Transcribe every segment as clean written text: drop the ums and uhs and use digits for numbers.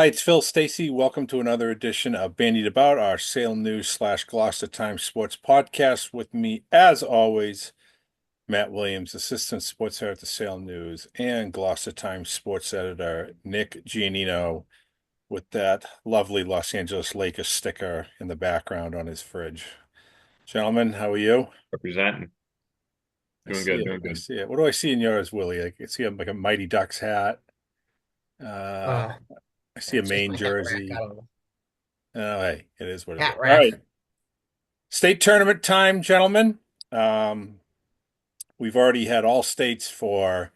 Hi, it's Phil Stacy. Welcome to another edition of Bandied About, our Salem News / Gloucester Times Sports podcast. With me, as always, Matt Williams, Assistant Sports Editor at the Salem News, and Gloucester Times Sports Editor Nick Giannino, with that lovely Los Angeles Lakers sticker in the background on his fridge. Gentlemen, how are you? Representing. I Doing see good, it. doing I good. see it. What do I see in yours, Willie? I see like a Mighty Ducks hat. Uh, Oh, I see a it's just Maine my hat rack. I jersey. don't know. Oh, hey, it is what it is. Hat All rack. right. State tournament time, gentlemen. Um, we've already had all states for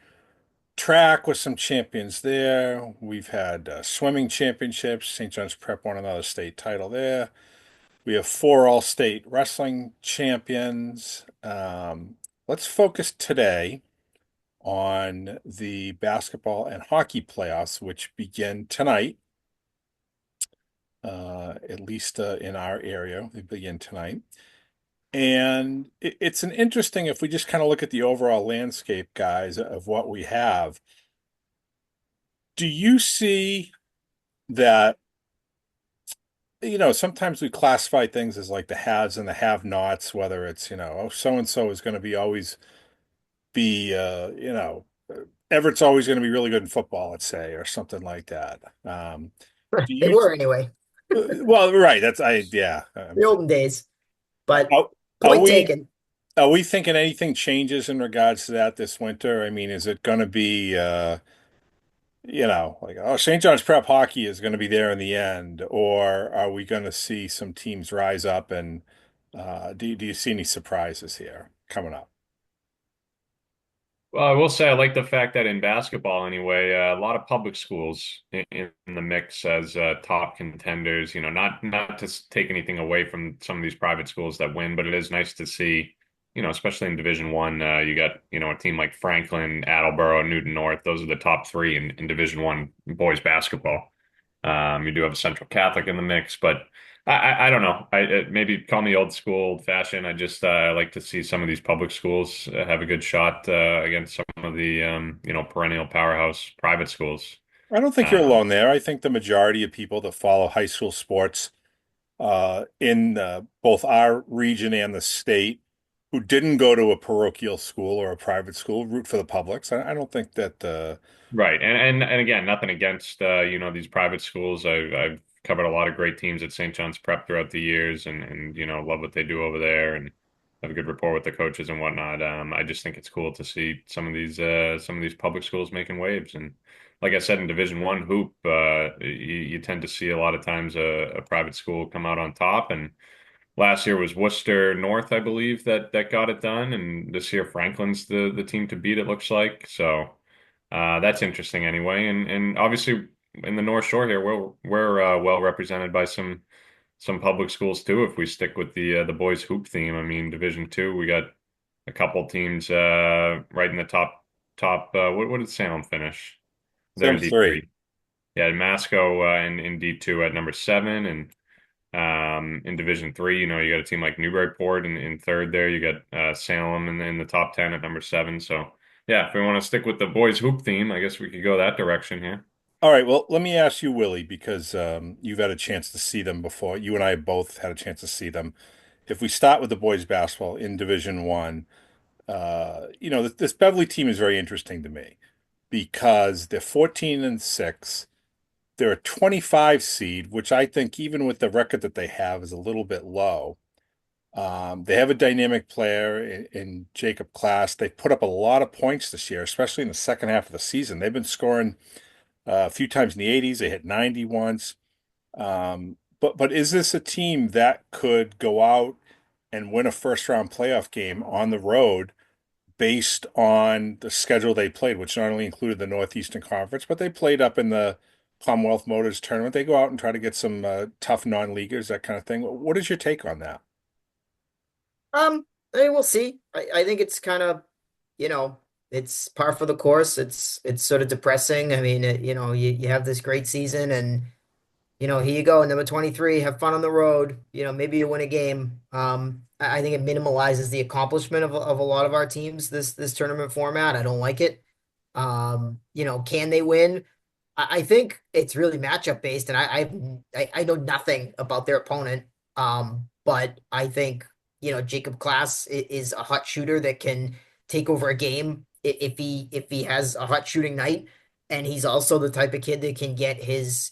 track with some champions there. We've had swimming championships. St. John's Prep won another state title there. We have four all-state wrestling champions. Let's focus today on the basketball and hockey playoffs, which begin tonight, at least in our area. They begin tonight. And it's an interesting, if we just kind of look at the overall landscape, guys, of what we have, do you see that, sometimes we classify things as like the haves and the have-nots, whether it's, oh, so-and-so is going to be always be, Everett's always going to be really good in football, let's say, or something like that. Do They you, were anyway, well, right, yeah. the olden days. But Are, are point we, taken. are we thinking anything changes in regards to that this winter? I mean, is it going to be, like, oh, St. John's Prep hockey is going to be there in the end, or are we going to see some teams rise up and do you see any surprises here coming up? Well, I will say I like the fact that in basketball anyway, a lot of public schools in the mix as top contenders. Not to take anything away from some of these private schools that win, but it is nice to see, especially in Division One, you got a team like Franklin, Attleboro, Newton North. Those are the top three in Division One boys basketball. You do have a Central Catholic in the mix, but I don't know. Maybe call me old school, old fashioned. I just like to see some of these public schools have a good shot against some of the perennial powerhouse private schools. I don't think you're Um, alone there. I think the majority of people that follow high school sports in both our region and the state who didn't go to a parochial school or a private school root for the publics. I don't think that right, and again, nothing against these private schools. I've covered a lot of great teams at St. John's Prep throughout the years, and love what they do over there, and have a good rapport with the coaches and whatnot. I just think it's cool to see some of these public schools making waves. And like I said, in Division One hoop, you tend to see a lot of times a private school come out on top. And last year was Worcester North, I believe, that got it done, and this year Franklin's the team to beat. It looks like so. That's interesting anyway. And obviously in the North Shore here, we're well represented by some public schools too. If we stick with the boys hoop theme, I mean Division Two, we got a couple teams right in the top. What did Salem finish? They're in Sam's three. D3. Yeah, Masco in D2 at number seven, and in Division Three, you got a team like Newburyport in third there. You got Salem in the top 10 at number seven. So yeah, if we want to stick with the boys hoop theme, I guess we could go that direction here. All right, well, let me ask you, Willie, because you've had a chance to see them before. You and I both had a chance to see them. If we start with the boys basketball in Division One, this Beverly team is very interesting to me because they're 14-6. They're a 25 seed, which I think even with the record that they have is a little bit low. They have a dynamic player in Jacob Class. They put up a lot of points this year, especially in the second half of the season. They've been scoring a few times in the 80s. They hit 90 once. But is this a team that could go out and win a first round playoff game on the road based on the schedule they played, which not only included the Northeastern Conference, but they played up in the Commonwealth Motors tournament. They go out and try to get some tough non-leaguers, that kind of thing. What is your take on that? I mean, we'll see. I think it's kind of, you know, it's par for the course. It's sort of depressing. I mean, you have this great season and here you go, number 23, have fun on the road. Maybe you win a game. I think it minimalizes the accomplishment of a lot of our teams, this tournament format. I don't like it. Can they win? I think it's really matchup based, and I know nothing about their opponent. But I think Jacob Klass is a hot shooter that can take over a game if he has a hot shooting night, and he's also the type of kid that can get his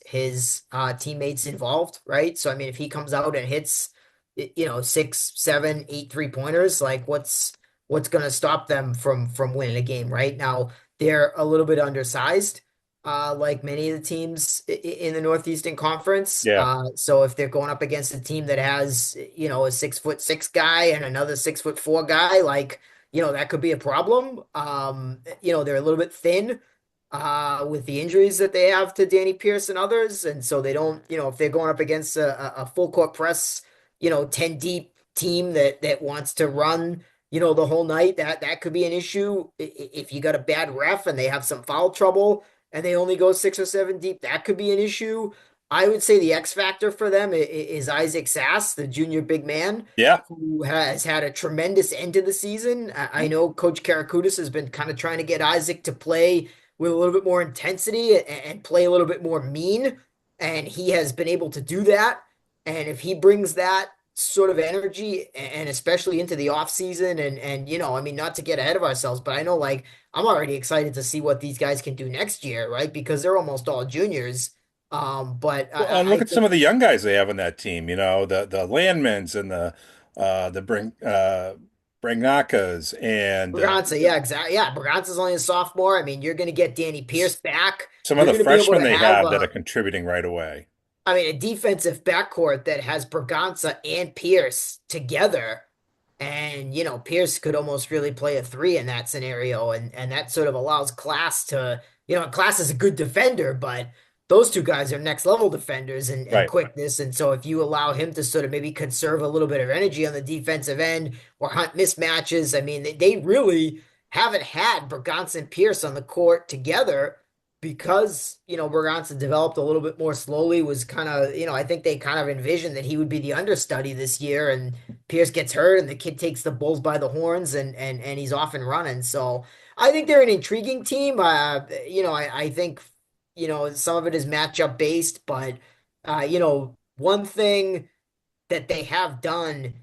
teammates involved, right? So I mean, if he comes out and hits, 6, 7, 8 3-pointers, like what's going to stop them from winning a game, right? Now they're a little bit undersized like many of the teams in the Northeastern Conference. Yeah. So if they're going up against a team that has, a 6'6" guy and another 6'4" guy, like, that could be a problem. They're a little bit thin with the injuries that they have to Danny Pierce and others. And so they don't, if they're going up against a full court press, 10 deep team that wants to run, the whole night, that could be an issue. If you got a bad ref and they have some foul trouble and they only go 6 or 7 deep, that could be an issue. I would say the X factor for them is Isaac Sass, the junior big man, Yeah. who has had a tremendous end to the season. I know Coach Karakutis has been kind of trying to get Isaac to play with a little bit more intensity and play a little bit more mean, and he has been able to do that. And if he brings that sort of energy and especially into the off season and I mean, not to get ahead of ourselves, but I know like I'm already excited to see what these guys can do next year, right? Because they're almost all juniors. But Well, and I look at some think of the young guys they have on that team, the Landmans and the Brignakas and Braganza, yeah, exactly. Yeah, Braganza's only a sophomore. I mean, you're going to get Danny Pierce back. some You're other going to be able freshmen to they have have that are contributing right away. I mean, a defensive backcourt that has Braganza and Pierce together. And, Pierce could almost really play a three in that scenario. And that sort of allows Class to, Class is a good defender, but those two guys are next level defenders and Right. quickness. And so if you allow him to sort of maybe conserve a little bit of energy on the defensive end or hunt mismatches, I mean, they really haven't had Braganza and Pierce on the court together because Berganza developed a little bit more slowly, was kind of I think they kind of envisioned that he would be the understudy this year, and Pierce gets hurt and the kid takes the bulls by the horns and he's off and running. So I think they're an intriguing team. I think some of it is matchup based, but one thing that they have done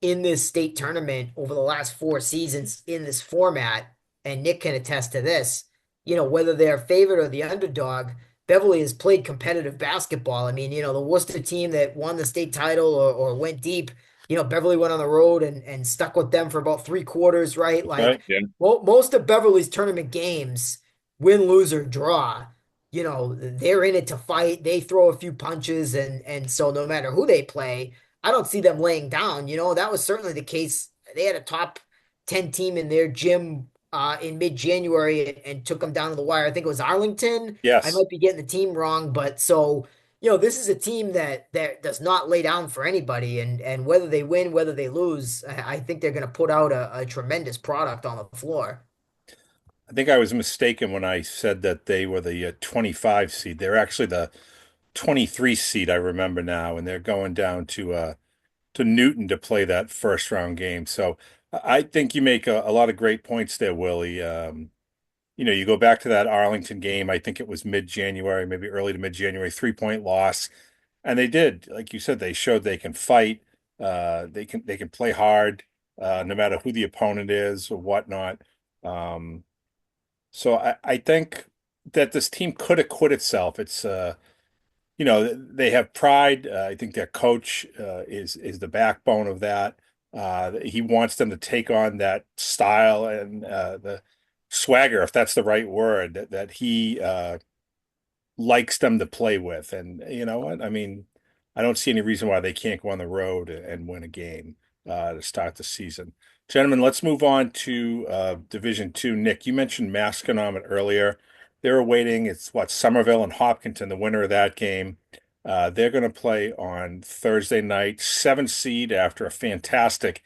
in this state tournament over the last 4 seasons in this format, and Nick can attest to this, whether they're favored or the underdog, Beverly has played competitive basketball. I mean, the Worcester team that won the state title or went deep, Beverly went on the road and stuck with them for about 3 quarters, right? Like, Right. Yeah. well, most of Beverly's tournament games, win, lose, or draw, they're in it to fight. They throw a few punches, and so no matter who they play, I don't see them laying down. That was certainly the case. They had a top 10 team in their gym in mid-January and took them down to the wire. I think it was Arlington. I Yes. might be getting the team wrong, but so this is a team that does not lay down for anybody, and whether they win, whether they lose, I think they're going to put out a tremendous product on the floor. I think I was mistaken when I said that they were the 25 seed. They're actually the 23 seed, I remember now, and they're going down to Newton to play that first round game. So I think you make a lot of great points there, Willie. You go back to that Arlington game, I think it was mid-January, maybe early to mid-January, 3-point loss. And they did, like you said, they showed they can fight. They can play hard, no matter who the opponent is or whatnot. Um, so I think that this team could acquit itself. They have pride. I think their coach is the backbone of that. He wants them to take on that style and the swagger, if that's the right word, that he likes them to play with. And you know what? I mean, I don't see any reason why they can't go on the road and win a game to start the season. Gentlemen, let's move on to Division Two. Nick, you mentioned Masconomet earlier. They're awaiting, it's what, Somerville and Hopkinton, the winner of that game. They're going to play on Thursday night, 7 seed after a fantastic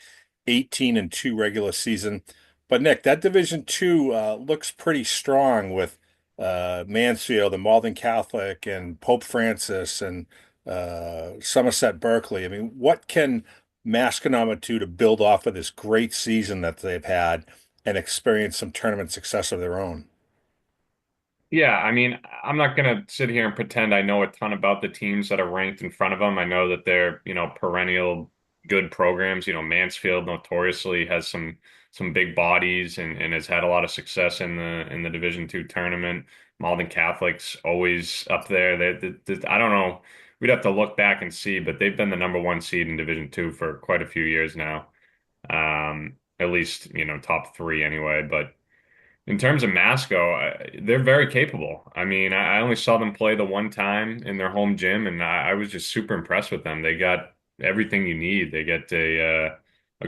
18-2 regular season. But Nick, that Division Two looks pretty strong with Mansfield and Malden Catholic and Pope Francis and Somerset Berkeley. I mean, what can Masconomet do to build off of this great season that they've had and experience some tournament success of their own? Yeah, I mean, I'm not going to sit here and pretend I know a ton about the teams that are ranked in front of them. I know that they're, perennial good programs. Mansfield notoriously has some big bodies and has had a lot of success in the Division II tournament. Malden Catholic's always up there. I don't know. We'd have to look back and see, but they've been the number one seed in Division II for quite a few years now. At least, top three anyway. But in terms of Masco, they're very capable. I mean, I only saw them play the one time in their home gym, and I was just super impressed with them. They got everything you need. They get a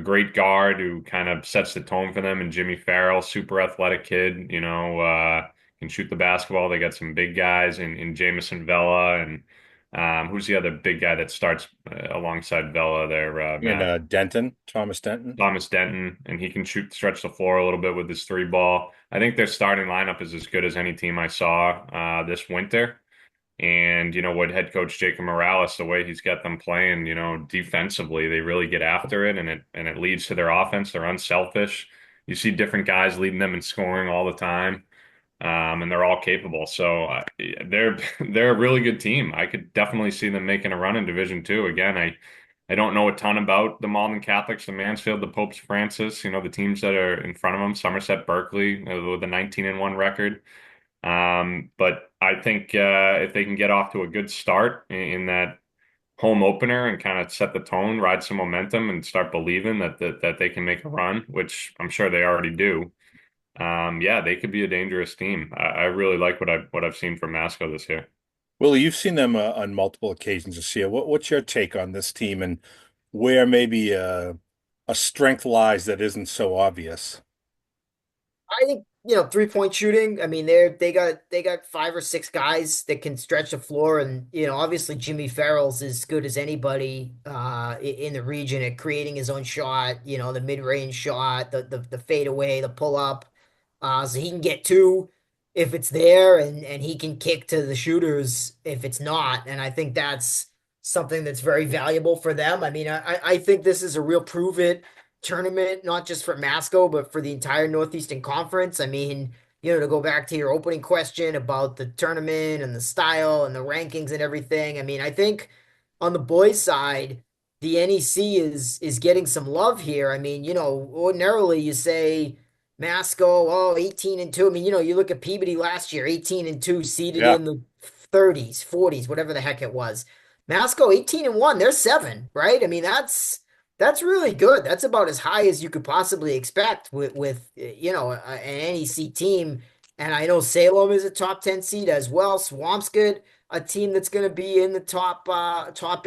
great guard who kind of sets the tone for them, and Jimmy Farrell, super athletic kid, can shoot the basketball. They got some big guys in Jamison Vela, and who's the other big guy that starts alongside Vela there, And Matt? Denton, Thomas Denton. Thomas Denton, and he can stretch the floor a little bit with his three ball. I think their starting lineup is as good as any team I saw this winter. And what head coach Jacob Morales, the way he's got them playing, defensively, they really get after it, and it leads to their offense. They're unselfish. You see different guys leading them in scoring all the time, and they're all capable. So they're they're a really good team. I could definitely see them making a run in Division II. Again, I don't know a ton about the Malden Catholics, the Mansfield, the Popes Francis, the teams that are in front of them, Somerset, Berkeley, with a 19-1 record. But I think if they can get off to a good start in that home opener and kind of set the tone, ride some momentum, and start believing that they can make a run, which I'm sure they already do. Yeah, they could be a dangerous team. I really like what I've seen from Masco this year. Willie, you've seen them on multiple occasions this year. What's your take on this team and where maybe a strength lies that isn't so obvious? I think, 3-point shooting. I mean, they got five or six guys that can stretch the floor, and obviously Jimmy Farrell's as good as anybody in the region at creating his own shot. The mid-range shot, the fadeaway, the pull up. So he can get two if it's there, and he can kick to the shooters if it's not. And I think that's something that's very valuable for them. I mean, I think this is a real prove it tournament, not just for Masco, but for the entire Northeastern Conference. I mean, to go back to your opening question about the tournament and the style and the rankings and everything. I mean, I think on the boys' side, the NEC is getting some love here. I mean, ordinarily you say Masco, oh, 18-2. I mean, you look at Peabody last year, 18-2, seeded Yeah. in the 30s, 40s, whatever the heck it was. Masco 18-1, they're seven, right? I mean, that's really good. That's about as high as you could possibly expect with an NEC team. And I know Salem is a top 10 seed as well. Swampscott, a team that's going to be in the top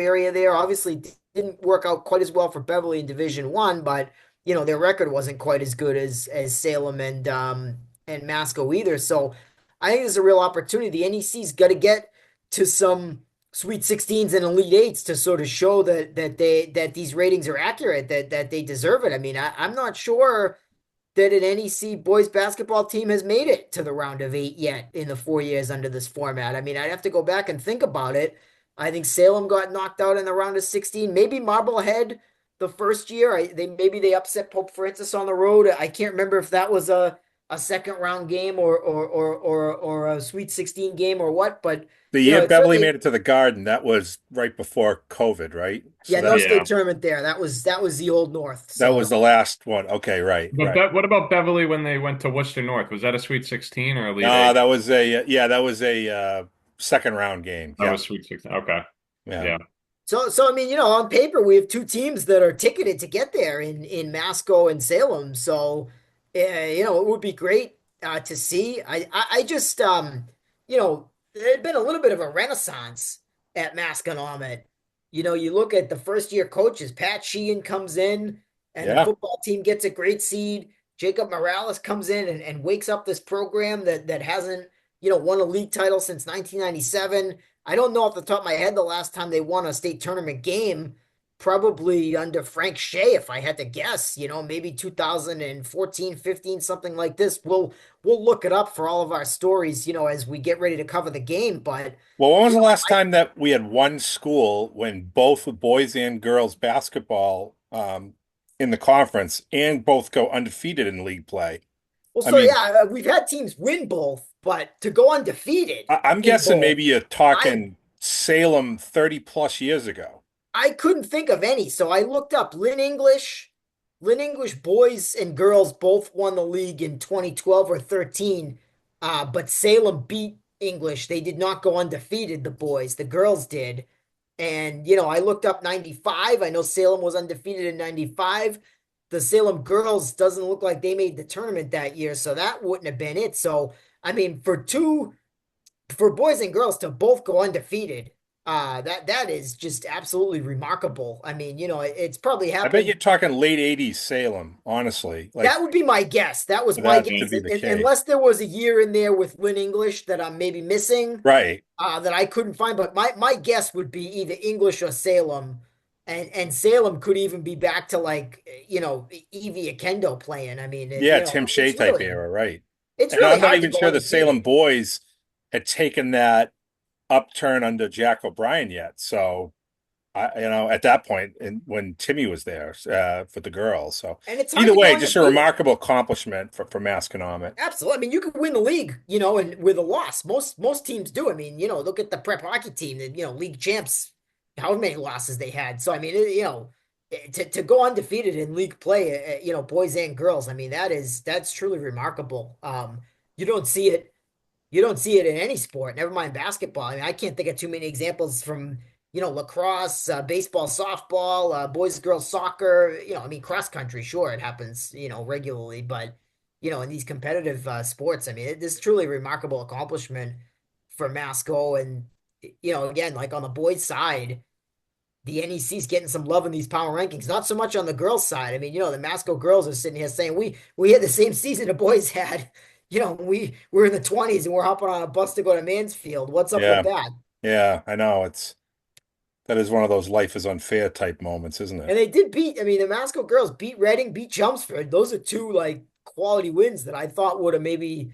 area there. Obviously didn't work out quite as well for Beverly in Division 1, but their record wasn't quite as good as Salem and Masco either. So I think there's a real opportunity. The NEC's got to get to some Sweet 16s and Elite Eights to sort of show that these ratings are accurate, that they deserve it. I mean, I'm not sure that an NEC boys basketball team has made it to the round of 8 yet in the 4 years under this format. I mean, I'd have to go back and think about it. I think Salem got knocked out in the round of 16. Maybe Marblehead the first year. Maybe they upset Pope Francis on the road. I can't remember if that was a second round game or a Sweet 16 game or what, but The year it Beverly made certainly. it to the Garden, that was right before COVID, right? So Yeah, no that state Yeah. tournament there. That was the Old North. that was So the last one. Okay, right, But right. What about Beverly when they went to Worcester North? Was that a Sweet 16 or Elite No, Eight? that was a yeah, that was a second round game. That Yeah, was Sweet 16. Okay. yeah. Yeah. so I mean, on paper we have two teams that are ticketed to get there in Masco and Salem. So it would be great to see. I just there'd been a little bit of a renaissance at Masconomet. You look at the first year coaches, Pat Sheehan comes in and the Yeah. football team gets a great seed. Jacob Morales comes in and wakes up this program that hasn't, won a league title since 1997. I don't know off the top of my head the last time they won a state tournament game, probably under Frank Shea, if I had to guess, maybe 2014, 15, something like this. We'll look it up for all of our stories, as we get ready to cover the game. But Well, when was you the know, last I time that we had one school when both boys and girls basketball in the conference and both go undefeated in league play? well, I so mean, yeah, we've had teams win both, but to go undefeated I'm in guessing both, maybe you're I talking Salem 30 plus years ago. I couldn't think of any. So I looked up Lynn English. Lynn English boys and girls both won the league in 2012 or 13. But Salem beat English. They did not go undefeated, the boys. The girls did. And, I looked up 95. I know Salem was undefeated in 95. The Salem girls doesn't look like they made the tournament that year, so that wouldn't have been it. So, I mean, for boys and girls to both go undefeated, that is just absolutely remarkable. I mean, it's probably I bet you're happened. talking late 80s Salem, honestly, like That would be my guess. That was for my that Yeah. to guess. be the case. Unless there was a year in there with Lynn English that I'm maybe missing, Right. that I couldn't find. But my guess would be either English or Salem, and Salem could even be back to like Evie Akendo playing. I mean, Yeah, Tim Shea type era, right. it's And really I'm not hard to even go sure the Salem undefeated. boys had taken that upturn under Jack O'Brien yet. So at that point, and when Timmy was there for the girls, so And it's hard either to go way, just a undefeated. remarkable accomplishment for Masconomet. Absolutely. I mean, you could win the league, and with a loss. Most teams do. I mean, look at the prep hockey team, that league champs, however many losses they had. So I mean, to go undefeated in league play, boys and girls. I mean, that's truly remarkable. You don't see it. You don't see it in any sport. Never mind basketball. I mean, I can't think of too many examples from lacrosse, baseball, softball, boys, girls, soccer. I mean, cross country. Sure, it happens regularly, but in these competitive sports, I mean, this is truly a remarkable accomplishment for Masco. And again, like on the boys' side, the NEC's getting some love in these power rankings. Not so much on the girls' side. I mean, the Masco girls are sitting here saying we had the same season the boys had. We're in the 20s and we're hopping on a bus to go to Mansfield. What's up with Yeah, that? yeah, I know. That is one of those life is unfair type moments, isn't it? And they did beat, I mean, the Masco girls beat Reading, beat Chelmsford. Those are two like quality wins that I thought would have maybe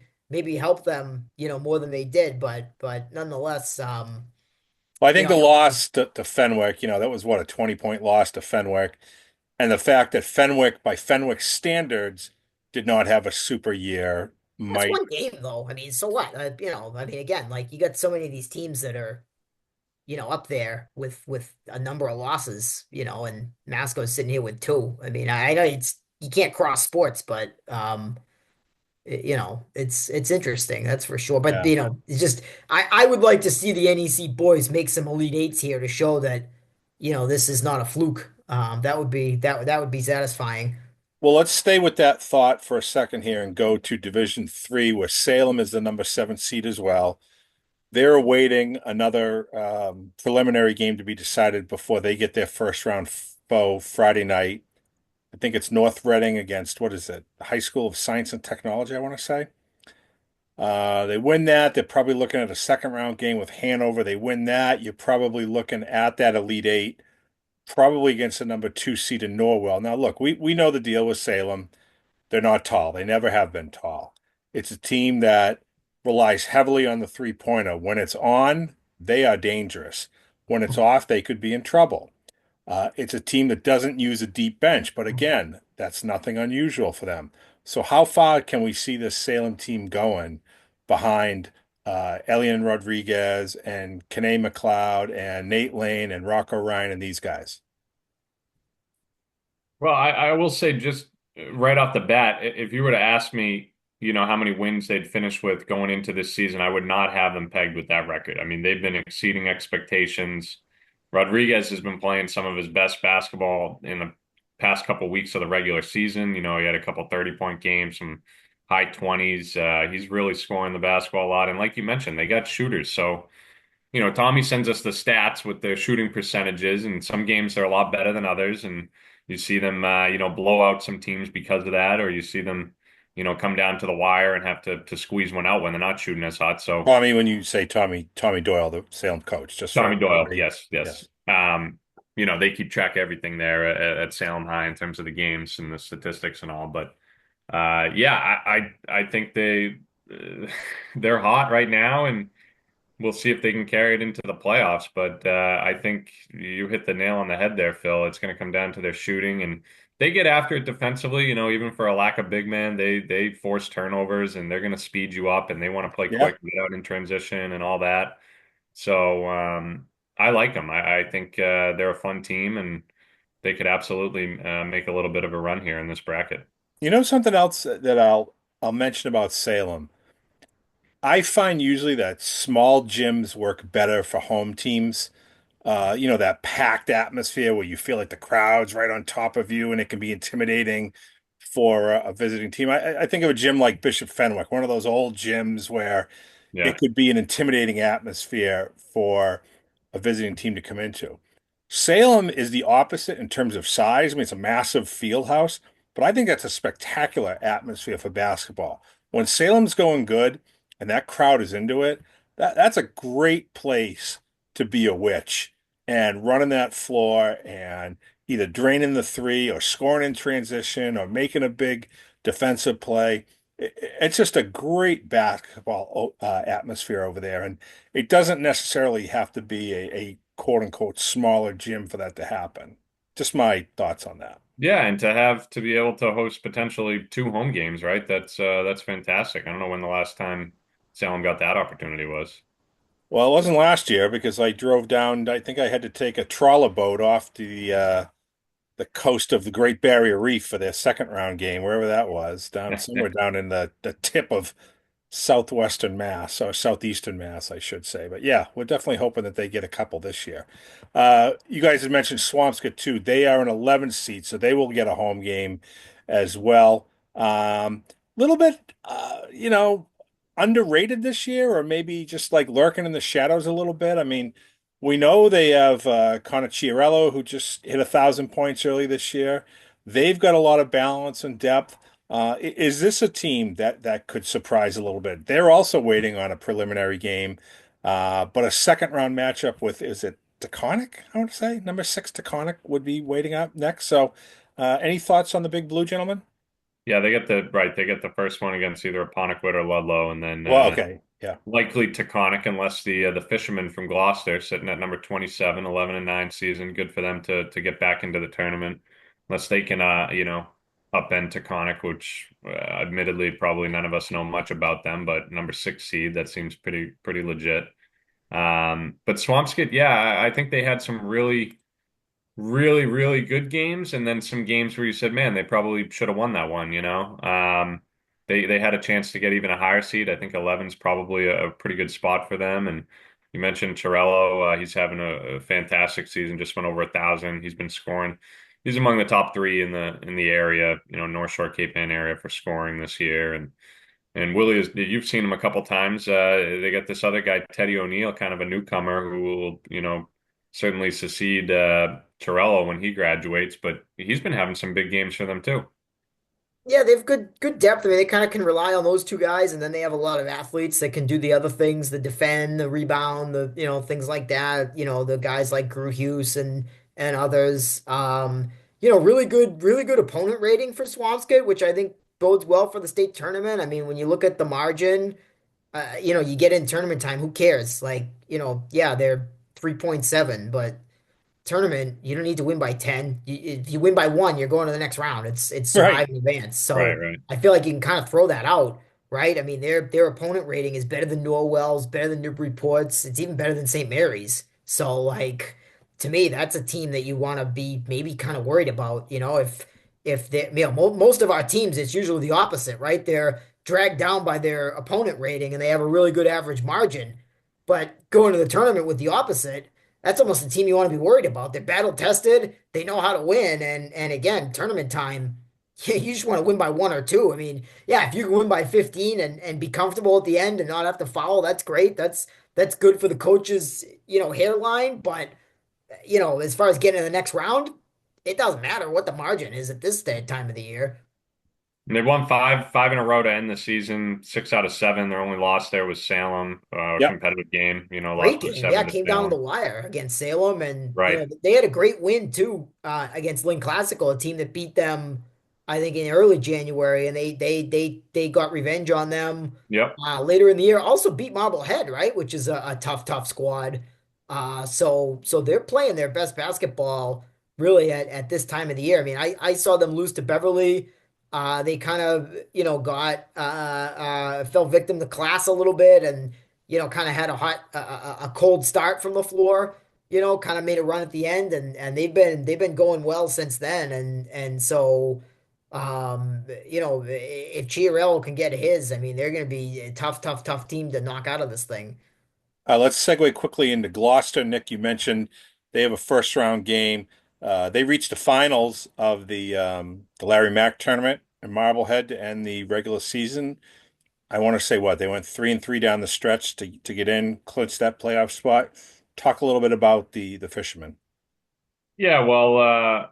helped them, more than they did. But nonetheless, Well, I you think know, the loss to Fenwick, that was what, a 20-point loss to Fenwick. And the fact that Fenwick, by Fenwick standards, did not have a super year that's might, one game though. I mean, so what? I mean, again, like you got so many of these teams that are up there with a number of losses, and Masco's sitting here with two. I mean, I know you can't cross sports, but it's interesting, that's for sure. But yeah. it's just I would like to see the NEC boys make some Elite Eights here to show that this is not a fluke. That would be satisfying. Well, let's stay with that thought for a second here and go to Division Three, where Salem is the number seven seed as well. They're awaiting another preliminary game to be decided before they get their first round foe Friday night. I think it's North Reading against, what is it? High School of Science and Technology, I want to say. They win that. They're probably looking at a second round game with Hanover. They win that. You're probably looking at that Elite Eight, probably against the number two seed in Norwell. Now, look, we know the deal with Salem. They're not tall. They never have been tall. It's a team that relies heavily on the three-pointer. When it's on, they are dangerous. When it's off, they could be in trouble. It's a team that doesn't use a deep bench, but again, that's nothing unusual for them. So how far can we see this Salem team going behind Elian Rodriguez and Kane McLeod and Nate Lane and Rocco Ryan and these guys? Well, I will say just right off the bat, if you were to ask me, how many wins they'd finish with going into this season, I would not have them pegged with that record. I mean, they've been exceeding expectations. Rodriguez has been playing some of his best basketball in the past couple weeks of the regular season. He had a couple 30-point games, some high 20s. He's really scoring the basketball a lot. And like you mentioned, they got shooters. So Tommy sends us the stats with their shooting percentages, and some games are a lot better than others. And you see them, blow out some teams because of that, or you see them, come down to the wire and have to squeeze one out when they're not shooting as hot. So Tommy, when you say Tommy Doyle, the Salem coach, just for Tommy Doyle, everybody. yes, yes. Yes. They keep track of everything there at Salem High in terms of the games and the statistics and all. But yeah, I think they're hot right now, and we'll see if they can carry it into the playoffs. But I think you hit the nail on the head there, Phil. It's going to come down to their shooting, and they get after it defensively. Even for a lack of big man, they force turnovers, and they're going to speed you up, and they want to play Yeah. quick, get out in transition, and all that. So I like them. I think they're a fun team, and they could absolutely make a little bit of a run here in this bracket. You know something else that I'll mention about Salem. I find usually that small gyms work better for home teams. That packed atmosphere where you feel like the crowd's right on top of you and it can be intimidating for a visiting team. I think of a gym like Bishop Fenwick, one of those old gyms where Yeah. it could be an intimidating atmosphere for a visiting team to come into. Salem is the opposite in terms of size. I mean, it's a massive field house, but I think that's a spectacular atmosphere for basketball. When Salem's going good and that crowd is into it, that's a great place to be a witch and running that floor and either draining the three or scoring in transition or making a big defensive play. It's just a great basketball atmosphere over there. And it doesn't necessarily have to be a quote unquote smaller gym for that to happen. Just my thoughts on that. Yeah, and to be able to host potentially two home games, right? That's fantastic. I don't know when the last time Salem got that opportunity was. Well, it wasn't last year because I drove down. I think I had to take a trawler boat off the coast of the Great Barrier Reef for their second round game, wherever that was, down somewhere down in the tip of southwestern Mass or southeastern Mass, I should say. But yeah, we're definitely hoping that they get a couple this year. You guys had mentioned Swampscott too. They are an 11 seed, so they will get a home game as well. Little bit, underrated this year, or maybe just like lurking in the shadows a little bit. I mean, we know they have Connor Chiarello, who just hit 1,000 points early this year. They've got a lot of balance and depth. Is this a team that could surprise a little bit? They're also waiting on a preliminary game, but a second round matchup with, is it Taconic? I want to say number six Taconic would be waiting up next. So, any thoughts on the Big Blue, gentlemen? Yeah, they get the first one against either Apponequet or Ludlow, and then Well, okay, yeah, likely Taconic, unless the fishermen from Gloucester sitting at number 27, 11-9 season. Good for them to get back into the tournament, unless they can upend Taconic, which admittedly probably none of us know much about them, but number six seed, that seems pretty legit. But Swampscott, yeah, I think they had some really good games, and then some games where you said, man, they probably should have won that one. They had a chance to get even a higher seed. I think 11's probably a pretty good spot for them. And you mentioned Torello, he's having a fantastic season, just went over 1,000. He's been scoring. He's among the top three in the area, North Shore Cape Ann area for scoring this year. And Willie is, you've seen him a couple times. They got this other guy, Teddy O'Neill, kind of a newcomer who will, certainly succeed Torello when he graduates, but he's been having some big games for them too. Yeah, they have good depth. I mean, they kind of can rely on those two guys, and then they have a lot of athletes that can do the other things, the defend, the rebound, the things like that. The guys like Drew Hughes and others. Really good opponent rating for Swampscott, which I think bodes well for the state tournament. I mean, when you look at the margin, you get in tournament time, who cares? Like, yeah, they're 3.7, but tournament, you don't need to win by 10. If you win by one, you're going to the next round. It's right. survive in advance. Right, So right. I feel like you can kind of throw that out, right? I mean, their opponent rating is better than Norwell's, better than Newburyport's. It's even better than St. Mary's. So like to me, that's a team that you want to be maybe kind of worried about. If they, most of our teams, it's usually the opposite, right? They're dragged down by their opponent rating and they have a really good average margin. But going to the tournament with the opposite, that's almost a team you want to be worried about. They're battle tested. They know how to win. And again, tournament time, you just want to win by one or two. I mean, yeah, if you can win by 15 and be comfortable at the end and not have to foul, that's great. That's good for the coach's, hairline. But, as far as getting to the next round, it doesn't matter what the margin is at this time of the year. And they've won five in a row to end the season, 6 out of 7. Their only loss there was Salem, Yep. competitive game, Great lost by game. Yeah, seven to came down to the Salem. wire against Salem. And, Right. they had a great win too, against Lynn Classical, a team that beat them. I think in early January, and they got revenge on them Yep. later in the year. Also beat Marblehead, right, which is a tough squad. So they're playing their best basketball really at this time of the year. I mean, I saw them lose to Beverly. They kind of got fell victim to class a little bit, and kind of had a cold start from the floor. Kind of made a run at the end, and they've been going well since then, and so. If Chiarello can get his, I mean, they're going to be a tough team to knock out of this thing. Let's segue quickly into Gloucester. Nick, you mentioned they have a first round game. They reached the finals of the Larry Mack tournament in Marblehead to end the regular season. I want to say what they went 3-3 down the stretch to get in, clinch that playoff spot. Talk a little bit about the Fishermen. Yeah, well,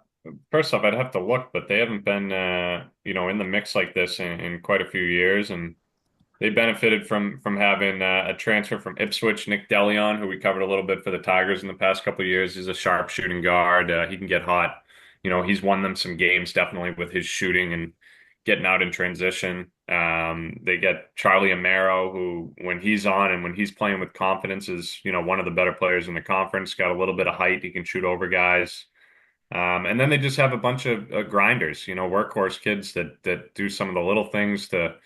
first off, I'd have to look, but they haven't been, in the mix like this in quite a few years, and they benefited from having a transfer from Ipswich, Nick DeLeon, who we covered a little bit for the Tigers in the past couple of years. He's a sharp shooting guard. He can get hot. He's won them some games definitely with his shooting and getting out in transition. They get Charlie Amaro, who when he's on and when he's playing with confidence is, one of the better players in the conference. Got a little bit of height. He can shoot over guys. And then they just have a bunch of grinders, workhorse kids that do some of the little things to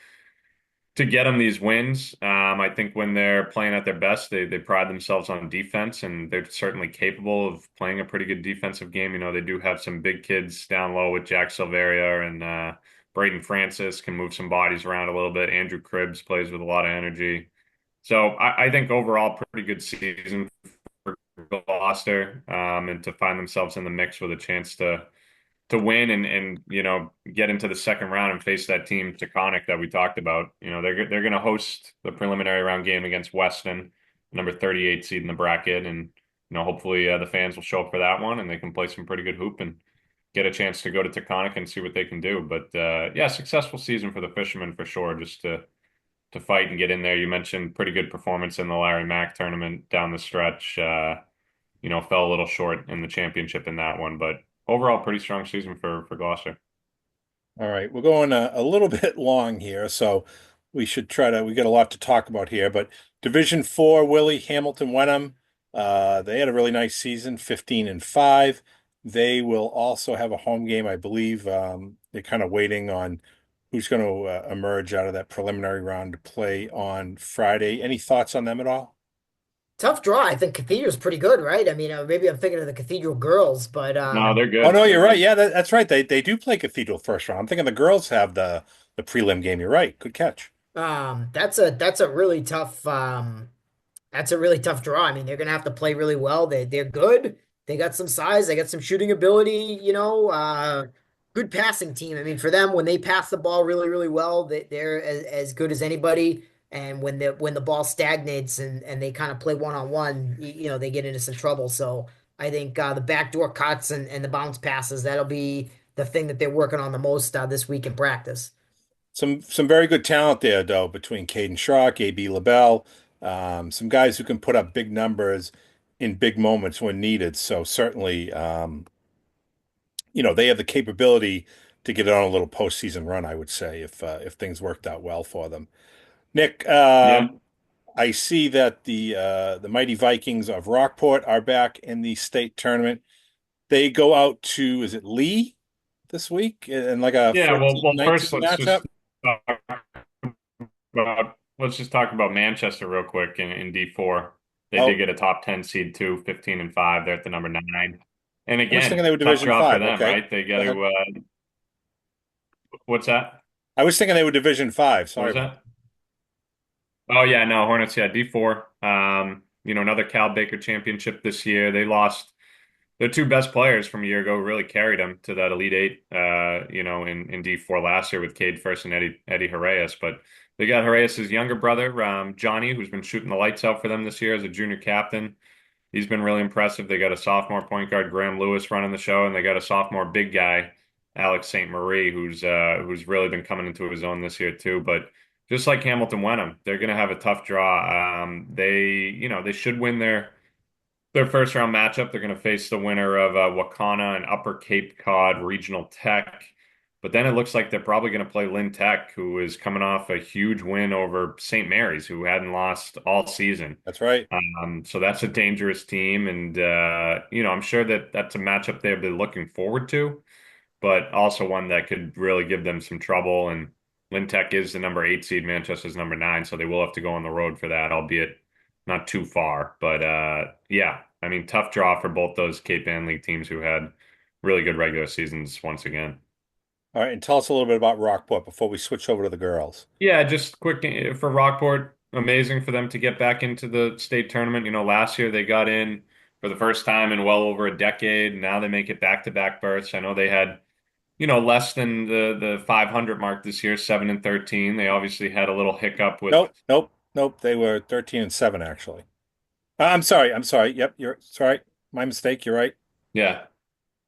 get them these wins. I think when they're playing at their best, they pride themselves on defense, and they're certainly capable of playing a pretty good defensive game. They do have some big kids down low with Jack Silveria and Braden Francis can move some bodies around a little bit. Andrew Cribbs plays with a lot of energy. So I think overall pretty good season for Gloucester, and to find themselves in the mix with a chance to win and get into the second round and face that team Taconic that we talked about. They're going to host the preliminary round game against Weston, number 38 seed in the bracket, and hopefully the fans will show up for that one and they can play some pretty good hoop and get a chance to go to Taconic and see what they can do. But yeah, successful season for the Fishermen for sure, just to fight and get in there. You mentioned pretty good performance in the Larry Mack tournament down the stretch. Fell a little short in the championship in that one, but overall pretty strong season for Gloucester. All right, we're going a little bit long here, so we should we got a lot to talk about here, but Division 4, Willie, Hamilton Wenham, they had a really nice season, 15-5. They will also have a home game, I believe. They're kind of waiting on who's going to emerge out of that preliminary round to play on Friday. Any thoughts on them at all? Tough draw. I think Cathedral's pretty good, right? I mean, maybe I'm thinking of the Cathedral girls, but No, they're Oh good. no, They're you're right. good. Yeah, that's right. They do play Cathedral first round. I'm thinking the girls have the prelim game. You're right. Good catch. that's a really tough that's a really tough draw. I mean, they're gonna have to play really well. They're good. They got some size. They got some shooting ability. Good passing team. I mean, for them, when they pass the ball really well, they're as good as anybody. And when the ball stagnates and they kind of play one on one, they get into some trouble. So I think the backdoor cuts and the bounce passes, that'll be the thing that they're working on the most this week in practice. Some very good talent there though between Caden Schrock, AB LaBelle, some guys who can put up big numbers in big moments when needed. So certainly, they have the capability to get on a little postseason run. I would say if things worked out well for them. Nick, Yeah. I see that the mighty Vikings of Rockport are back in the state tournament. They go out to, is it Lee this week in like a Yeah, well, first 14-19 matchup? let's just talk about Manchester real quick in D4. They did Oh, get a top 10 seed too, 15-5. They're at the number 9. And I was thinking again, they were tough Division draw for 5. them, Okay, right? They got go ahead. to what's that? I was thinking they were Division 5. What Sorry was about that? Oh yeah, no, Hornets, yeah, D4. Another Cal Baker championship this year. They lost their two best players from a year ago, really carried them to that Elite Eight, in D4 last year with Cade First and Eddie Harayas. But they got Harayas' younger brother, Johnny, who's been shooting the lights out for them this year as a junior captain. He's been really impressive. They got a sophomore point guard, Graham Lewis, running the show, and they got a sophomore big guy, Alex St. Marie, who's really been coming into his own this year too. But just like Hamilton Wenham, they're going to have a tough draw. They should win their first round matchup. They're going to face the winner of Wakana and Upper Cape Cod Regional Tech. But then it looks like they're probably going to play Lynn Tech, who is coming off a huge win over St. Mary's, who hadn't lost all season. That's right. So that's a dangerous team, and I'm sure that that's a matchup they've been looking forward to, but also one that could really give them some trouble. And Lynn Tech is the number 8 seed, Manchester's number 9, so they will have to go on the road for that, albeit not too far. But yeah, I mean, tough draw for both those Cape Ann League teams who had really good regular seasons once again. All right, and tell us a little bit about Rockport before we switch over to the girls. Yeah, just quick for Rockport, amazing for them to get back into the state tournament. Last year they got in for the first time in well over a decade. Now they make it back-to-back berths. I know they had, less than the 500 mark this year, 7-13. They obviously had a little hiccup with, Nope, nope, nope. They were 13-7 actually. I'm sorry. I'm sorry. Yep, you're sorry. My mistake. You're right. yeah,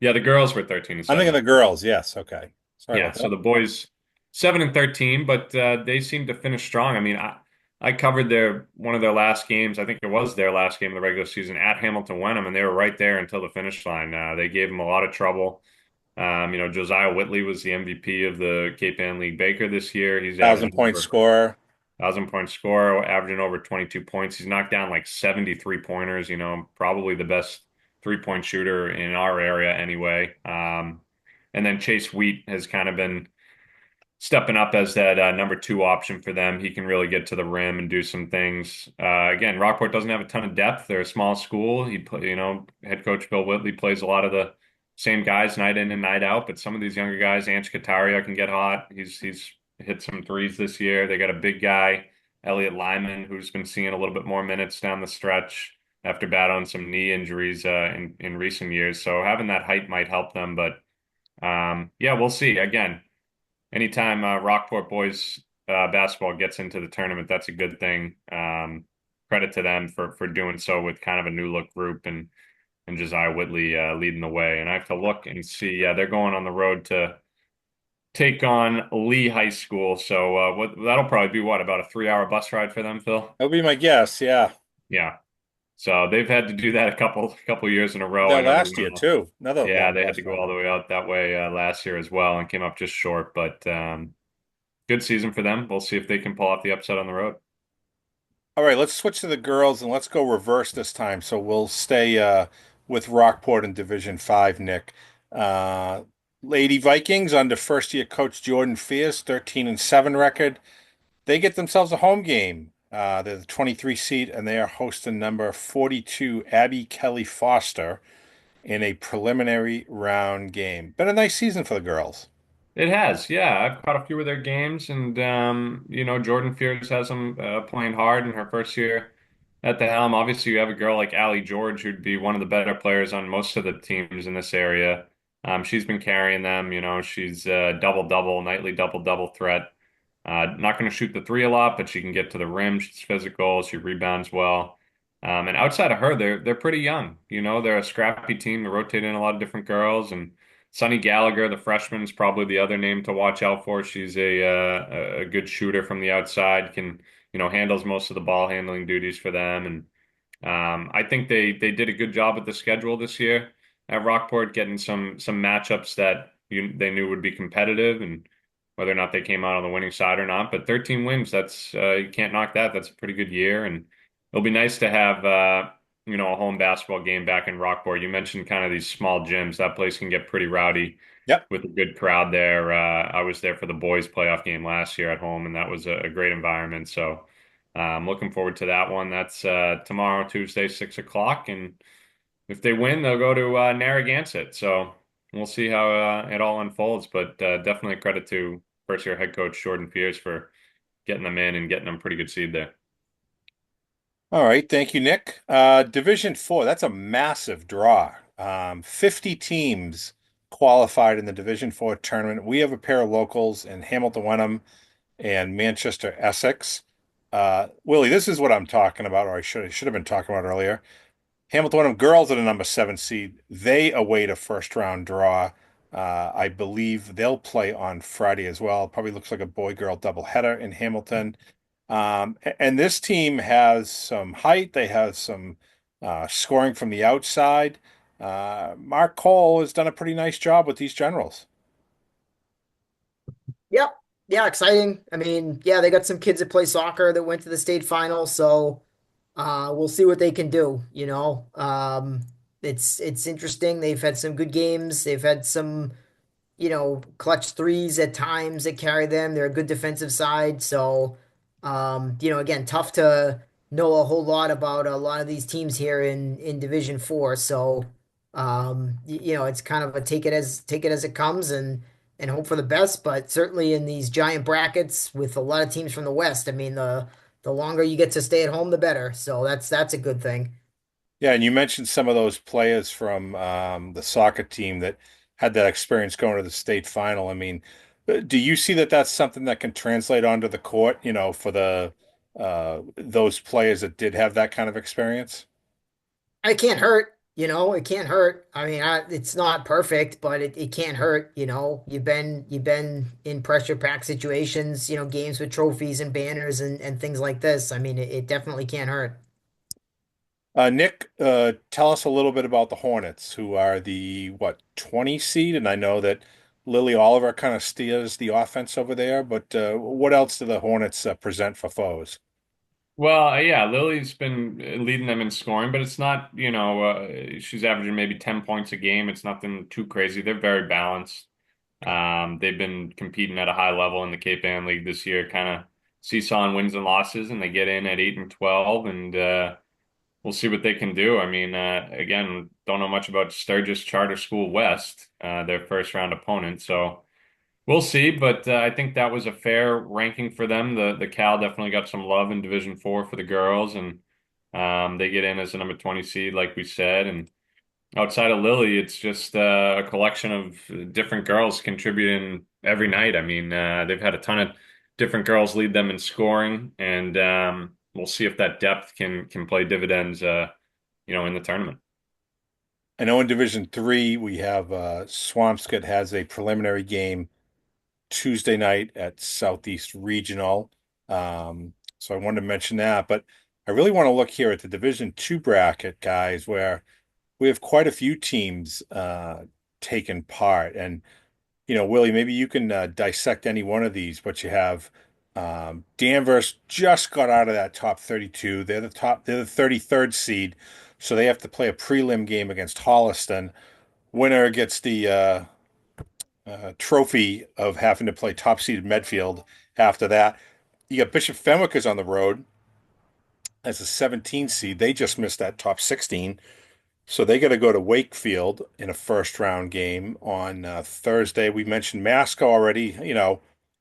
yeah, the girls were 13 and I'm thinking 7. the girls. Yes. Okay. Sorry Yeah, about so that. the boys 7-13, but they seem to finish strong. I mean, I covered one of their last games. I think it was their last game of the regular season at Hamilton Wenham, and they were right there until the finish line. They gave them a lot of trouble. Josiah Whitley was the MVP of the Cape Ann League Baker this year. He's 1,000 point over scorer. 1,000 point scorer, averaging over 22 points. He's knocked down like 73 pointers. Probably the best 3-point shooter in our area anyway. And then Chase Wheat has kind of been stepping up as that number 2 option for them. He can really get to the rim and do some things. Again, Rockport doesn't have a ton of depth. They're a small school. Head coach Bill Whitley plays a lot of the same guys night in and night out, but some of these younger guys, Ange Kataria can get hot. He's hit some threes this year. They got a big guy, Elliot Lyman, who's been seeing a little bit more minutes down the stretch after battling some knee injuries in recent years. So having that height might help them, but yeah, we'll see. Again, anytime Rockport boys basketball gets into the tournament, that's a good thing. Credit to them for doing so with kind of a new look group and Josiah Whitley leading the way. And I have to look and see. Yeah, they're going on the road to take on Lee High School. So that'll probably be about a 3-hour bus ride for them, Phil? That would be my guess. Yeah. Yeah. So they've had to do that a couple years in a row. I That know they last went year all, too. Another yeah, long they had bus to go ride. all the way out that way last year as well and came up just short. But good season for them. We'll see if they can pull off the upset on the road. All right, let's switch to the girls and let's go reverse this time. So we'll stay with Rockport in Division 5, Nick. Uh, Lady Vikings under first year coach Jordan Fierce, 13-7 record. They get themselves a home game. They're the 23 seed and they are hosting number 42 Abby Kelly Foster in a preliminary round game. Been a nice season for the girls. It has, yeah. I've caught a few of their games, and Jordan Fears has them playing hard in her first year at the helm. Obviously, you have a girl like Allie George, who'd be one of the better players on most of the teams in this area. She's been carrying them. She's double-double, nightly double-double threat. Not going to shoot the three a lot, but she can get to the rim. She's physical. She rebounds well. And outside of her, they're pretty young. They're a scrappy team. They rotate in a lot of different girls, and Sunny Gallagher, the freshman, is probably the other name to watch out for. She's a good shooter from the outside, can handles most of the ball handling duties for them, and I think they did a good job with the schedule this year at Rockport, getting some matchups that they knew would be competitive, and whether or not they came out on the winning side or not. But 13 wins, that's you can't knock that. That's a pretty good year, and it'll be nice to have a home basketball game back in Rockport. You mentioned kind of these small gyms. That place can get pretty rowdy Yep. with a good crowd there. I was there for the boys' playoff game last year at home, and that was a great environment. So I'm looking forward to that one. That's tomorrow, Tuesday, 6 o'clock. And if they win, they'll go to Narragansett. So we'll see how it all unfolds. But definitely credit to first year head coach Jordan Pierce for getting them in and getting them pretty good seed there. All right, thank you, Nick. Division 4, that's a massive draw. 50 teams qualified in the Division 4 tournament. We have a pair of locals in Hamilton Wenham and Manchester Essex. Willie, this is what I'm talking about, or I should have been talking about earlier. Hamilton Wenham girls are the number 7 seed. They await a first round draw. I believe they'll play on Friday as well. Probably looks like a boy-girl doubleheader in Hamilton. And this team has some height. They have some scoring from the outside. Mark Cole has done a pretty nice job with these generals. Yep. Yeah, exciting. I mean, yeah, they got some kids that play soccer that went to the state final, so we'll see what they can do, you know. It's interesting. They've had some good games. They've had some, clutch threes at times that carry them. They're a good defensive side. So, again, tough to know a whole lot about a lot of these teams here in Division Four. So, it's kind of a take it as it comes and hope for the best. But certainly in these giant brackets with a lot of teams from the West, I mean, the longer you get to stay at home, the better. So that's a good thing. Yeah, and you mentioned some of those players from the soccer team that had that experience going to the state final. I mean, do you see that that's something that can translate onto the court, for the those players that did have that kind of experience? It can't hurt, it can't hurt. I mean, it's not perfect, but it can't hurt, You've been in pressure pack situations, games with trophies and banners and things like this. I mean, it definitely can't hurt. Nick, tell us a little bit about the Hornets, who are the, what, 20 seed? And I know that Lily Oliver kind of steers the offense over there, but what else do the Hornets present for foes? Well, yeah, Lily's been leading them in scoring, but it's not, she's averaging maybe 10 points a game. It's nothing too crazy. They're very balanced. They've been competing at a high level in the Cape Ann League this year, kind of seesawing wins and losses, and they get in at 8-12, and we'll see what they can do. I mean, again, don't know much about Sturgis Charter School West, their first round opponent, so we'll see. But I think that was a fair ranking for them. The Cal definitely got some love in Division Four for the girls, and they get in as a number 20 seed, like we said, and outside of Lily, it's just a collection of different girls contributing every night. I mean, they've had a ton of different girls lead them in scoring, and we'll see if that depth can play dividends, in the tournament. I know in Division Three we have Swampscott has a preliminary game Tuesday night at Southeast Regional. So I wanted to mention that, but I really want to look here at the Division Two bracket, guys, where we have quite a few teams taking part. And Willie, maybe you can dissect any one of these, but you have Danvers just got out of that top 32. They're the 33rd seed, so they have to play a prelim game against Holliston. Winner gets the trophy of having to play top seeded Medfield after that. You got Bishop Fenwick is on the road as a 17 seed. They just missed that top 16. So they got to go to Wakefield in a first round game on Thursday. We mentioned Masco already,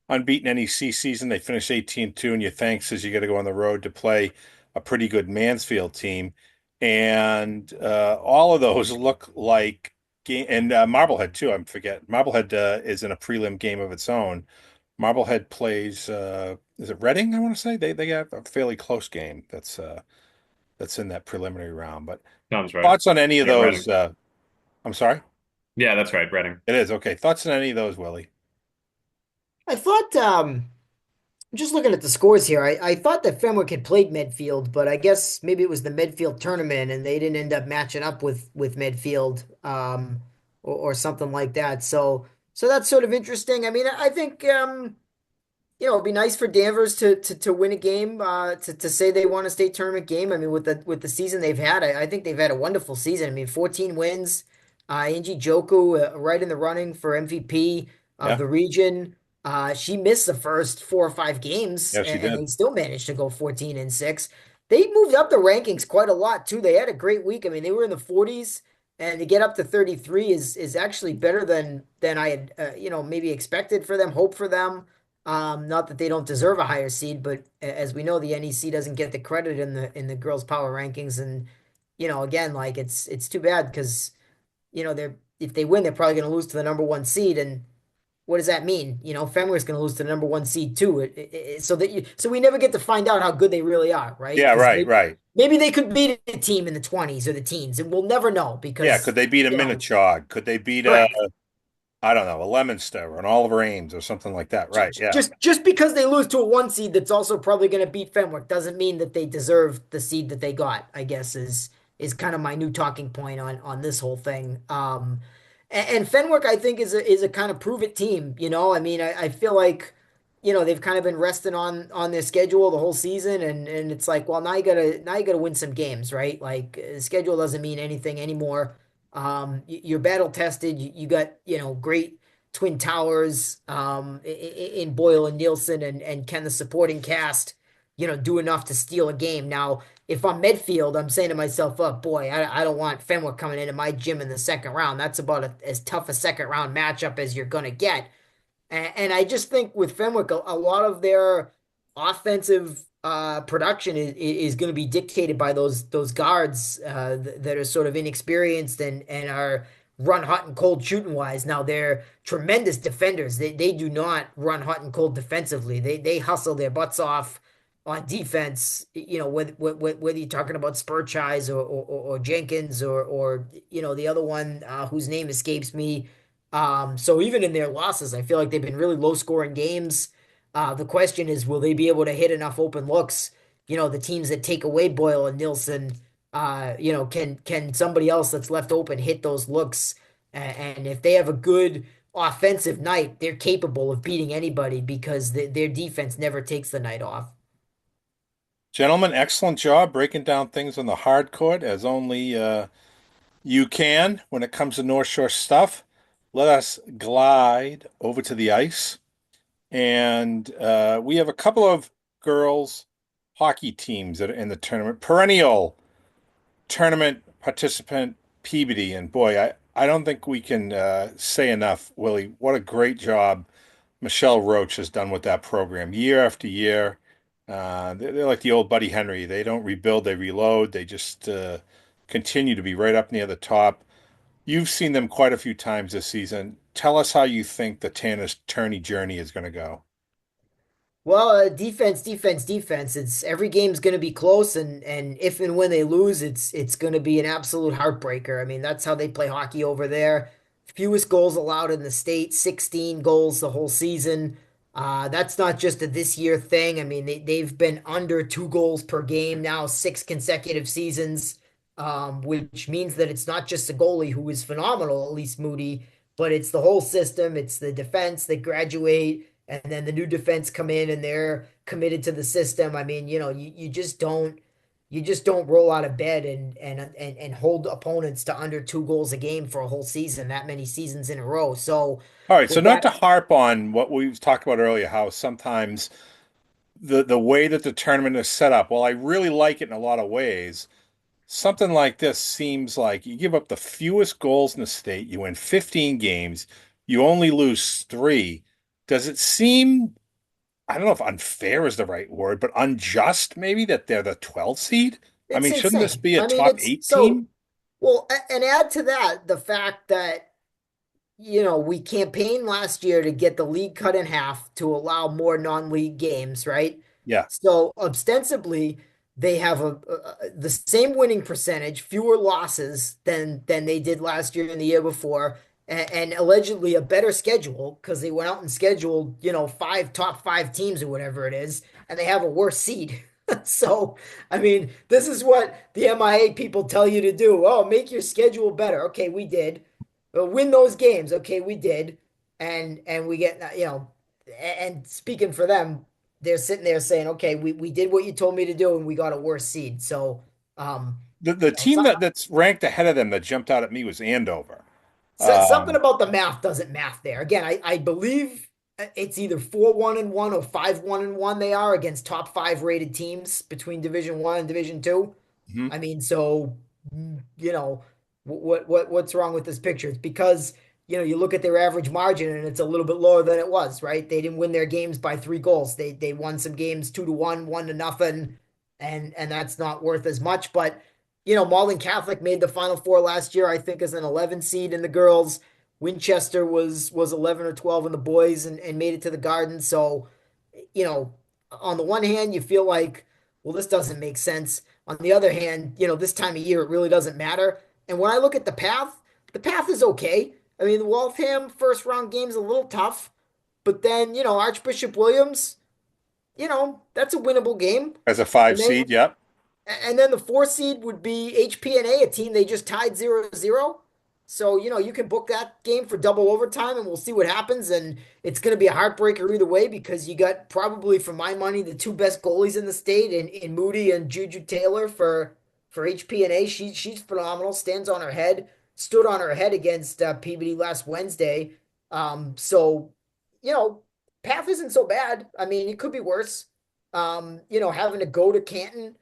unbeaten NEC season. They finished 18-2, and your thanks is you got to go on the road to play a pretty good Mansfield team. And all of those look like game, and Marblehead too. I forget. Marblehead is in a prelim game of its own. Marblehead plays, is it Reading? I want to say they got a fairly close game that's in that preliminary round. But Sounds right. thoughts on any of Yeah, those? Reading. I'm sorry. Yeah, that's right, Reading. It is okay. Thoughts on any of those, Willie? I thought just looking at the scores here, I thought that Fenwick had played Medfield, but I guess maybe it was the Medfield tournament and they didn't end up matching up with Medfield, or something like that. So that's sort of interesting. I mean, I think it'd be nice for Danvers to win a game, to say they won a state tournament game. I mean, with the season they've had, I think they've had a wonderful season. I mean, 14 wins. Angie Joku, right in the running for MVP of Yeah, the region. She missed the first 4 or 5 games, yeah, she and did. they still managed to go 14-6. They moved up the rankings quite a lot too. They had a great week. I mean, they were in the 40s, and to get up to 33 is actually better than I had, maybe expected for them, hope for them. Not that they don't deserve a higher seed, but as we know, the NEC doesn't get the credit in the girls' power rankings, and again, like it's too bad because they're if they win, they're probably going to lose to the number one seed, and what does that mean? Fenway's going to lose to the number one seed too, so we never get to find out how good they really are, right? Yeah, Because right, maybe right. maybe they could beat a team in the 20s or the teens, and we'll never know Yeah, because could they beat a you know, Minichog? Could they beat correct. I don't know, a Lemonster or an Oliver Ames or something like that? Right. Yeah. Just because they lose to a one seed that's also probably going to beat Fenwick doesn't mean that they deserve the seed that they got, I guess is kind of my new talking point on this whole thing. And Fenwick, I think, is a kind of prove it team. I mean, I feel like, they've kind of been resting on their schedule the whole season, and it's like, well, now you gotta win some games, right? Like schedule doesn't mean anything anymore. You're battle tested. You got, great twin towers in Boyle and Nielsen, and can the supporting cast, do enough to steal a game. Now, if I'm midfield, I'm saying to myself, oh boy, I don't want Fenwick coming into my gym in the second round. That's about as tough a second round matchup as you're going to get. And I just think with Fenwick, a lot of their offensive production is going to be dictated by those guards that are sort of inexperienced and are run hot and cold shooting wise. Now they're tremendous defenders. They do not run hot and cold defensively. They hustle their butts off on defense. Whether you're talking about Spurchise or Jenkins or the other one whose name escapes me. So even in their losses, I feel like they've been really low scoring games. The question is, will they be able to hit enough open looks? The teams that take away Boyle and Nilsson, can somebody else that's left open hit those looks? And if they have a good offensive night, they're capable of beating anybody because their defense never takes the night off. Gentlemen, excellent job breaking down things on the hard court as only you can when it comes to North Shore stuff. Let us glide over to the ice. And we have a couple of girls hockey teams that are in the tournament. Perennial tournament participant Peabody. And boy, I don't think we can say enough, Willie, what a great job Michelle Roach has done with that program year after year. They're like the old Buddy Henry. They don't rebuild, they reload. They just continue to be right up near the top. You've seen them quite a few times this season. Tell us how you think the Tanner's tourney journey is going to go. Well, defense, defense, defense. It's every game's going to be close, and if and when they lose, it's going to be an absolute heartbreaker. I mean, that's how they play hockey over there. Fewest goals allowed in the state, 16 goals the whole season. That's not just a this year thing. I mean, they've been under 2 goals per game now, 6 consecutive seasons, which means that it's not just the goalie who is phenomenal, at least Moody, but it's the whole system. It's the defense that graduate and then the new defense come in and they're committed to the system. I mean, you just don't roll out of bed and hold opponents to under 2 goals a game for a whole season, that many seasons in a row. So All right, so with not that, to harp on what we talked about earlier, how sometimes the way that the tournament is set up, well, I really like it in a lot of ways. Something like this seems like you give up the fewest goals in the state, you win 15 games, you only lose three. Does it seem, I don't know if unfair is the right word, but unjust maybe that they're the 12th seed? I it's mean, shouldn't this insane. be a I mean, top it's eight so team? well, and add to that the fact that we campaigned last year to get the league cut in half to allow more non-league games, right? Yeah. So ostensibly, they have the same winning percentage, fewer losses than they did last year and the year before, and allegedly a better schedule because they went out and scheduled, five top five teams or whatever it is, and they have a worse seed. So, I mean, this is what the MIA people tell you to do. Oh, make your schedule better. Okay, we did. Win those games. Okay, we did. And we get, and speaking for them, they're sitting there saying, okay, we did what you told me to do and we got a worse seed. So, um, The team so, that's ranked ahead of them that jumped out at me was Andover. something Um, about the math doesn't math there. Again, I believe it's either 4-1-1 or 5-1-1 they are against top five rated teams between Division One and Division Two. mhm. I mean, so what's wrong with this picture? It's because you look at their average margin and it's a little bit lower than it was, right? They didn't win their games by 3 goals. They won some games 2-1, 1-0, and that's not worth as much. But Malden Catholic made the Final Four last year, I think, as an 11 seed in the girls. Winchester was 11 or 12 in the boys and made it to the Garden. So you know, on the one hand, you feel like, well, this doesn't make sense. On the other hand, this time of year, it really doesn't matter. And when I look at the path is okay. I mean, the Waltham first round game is a little tough, but then, Archbishop Williams, that's a winnable game. As a five And then, seed, yep. and then the 4 seed would be HPNA, a team they just tied 0-0. So, you can book that game for double overtime and we'll see what happens. And it's going to be a heartbreaker either way because you got probably, for my money, the two best goalies in the state in Moody and Juju Taylor for HPNA. She's phenomenal, stands on her head, stood on her head against PBD last Wednesday. So, you know, path isn't so bad. I mean, it could be worse. Having to go to Canton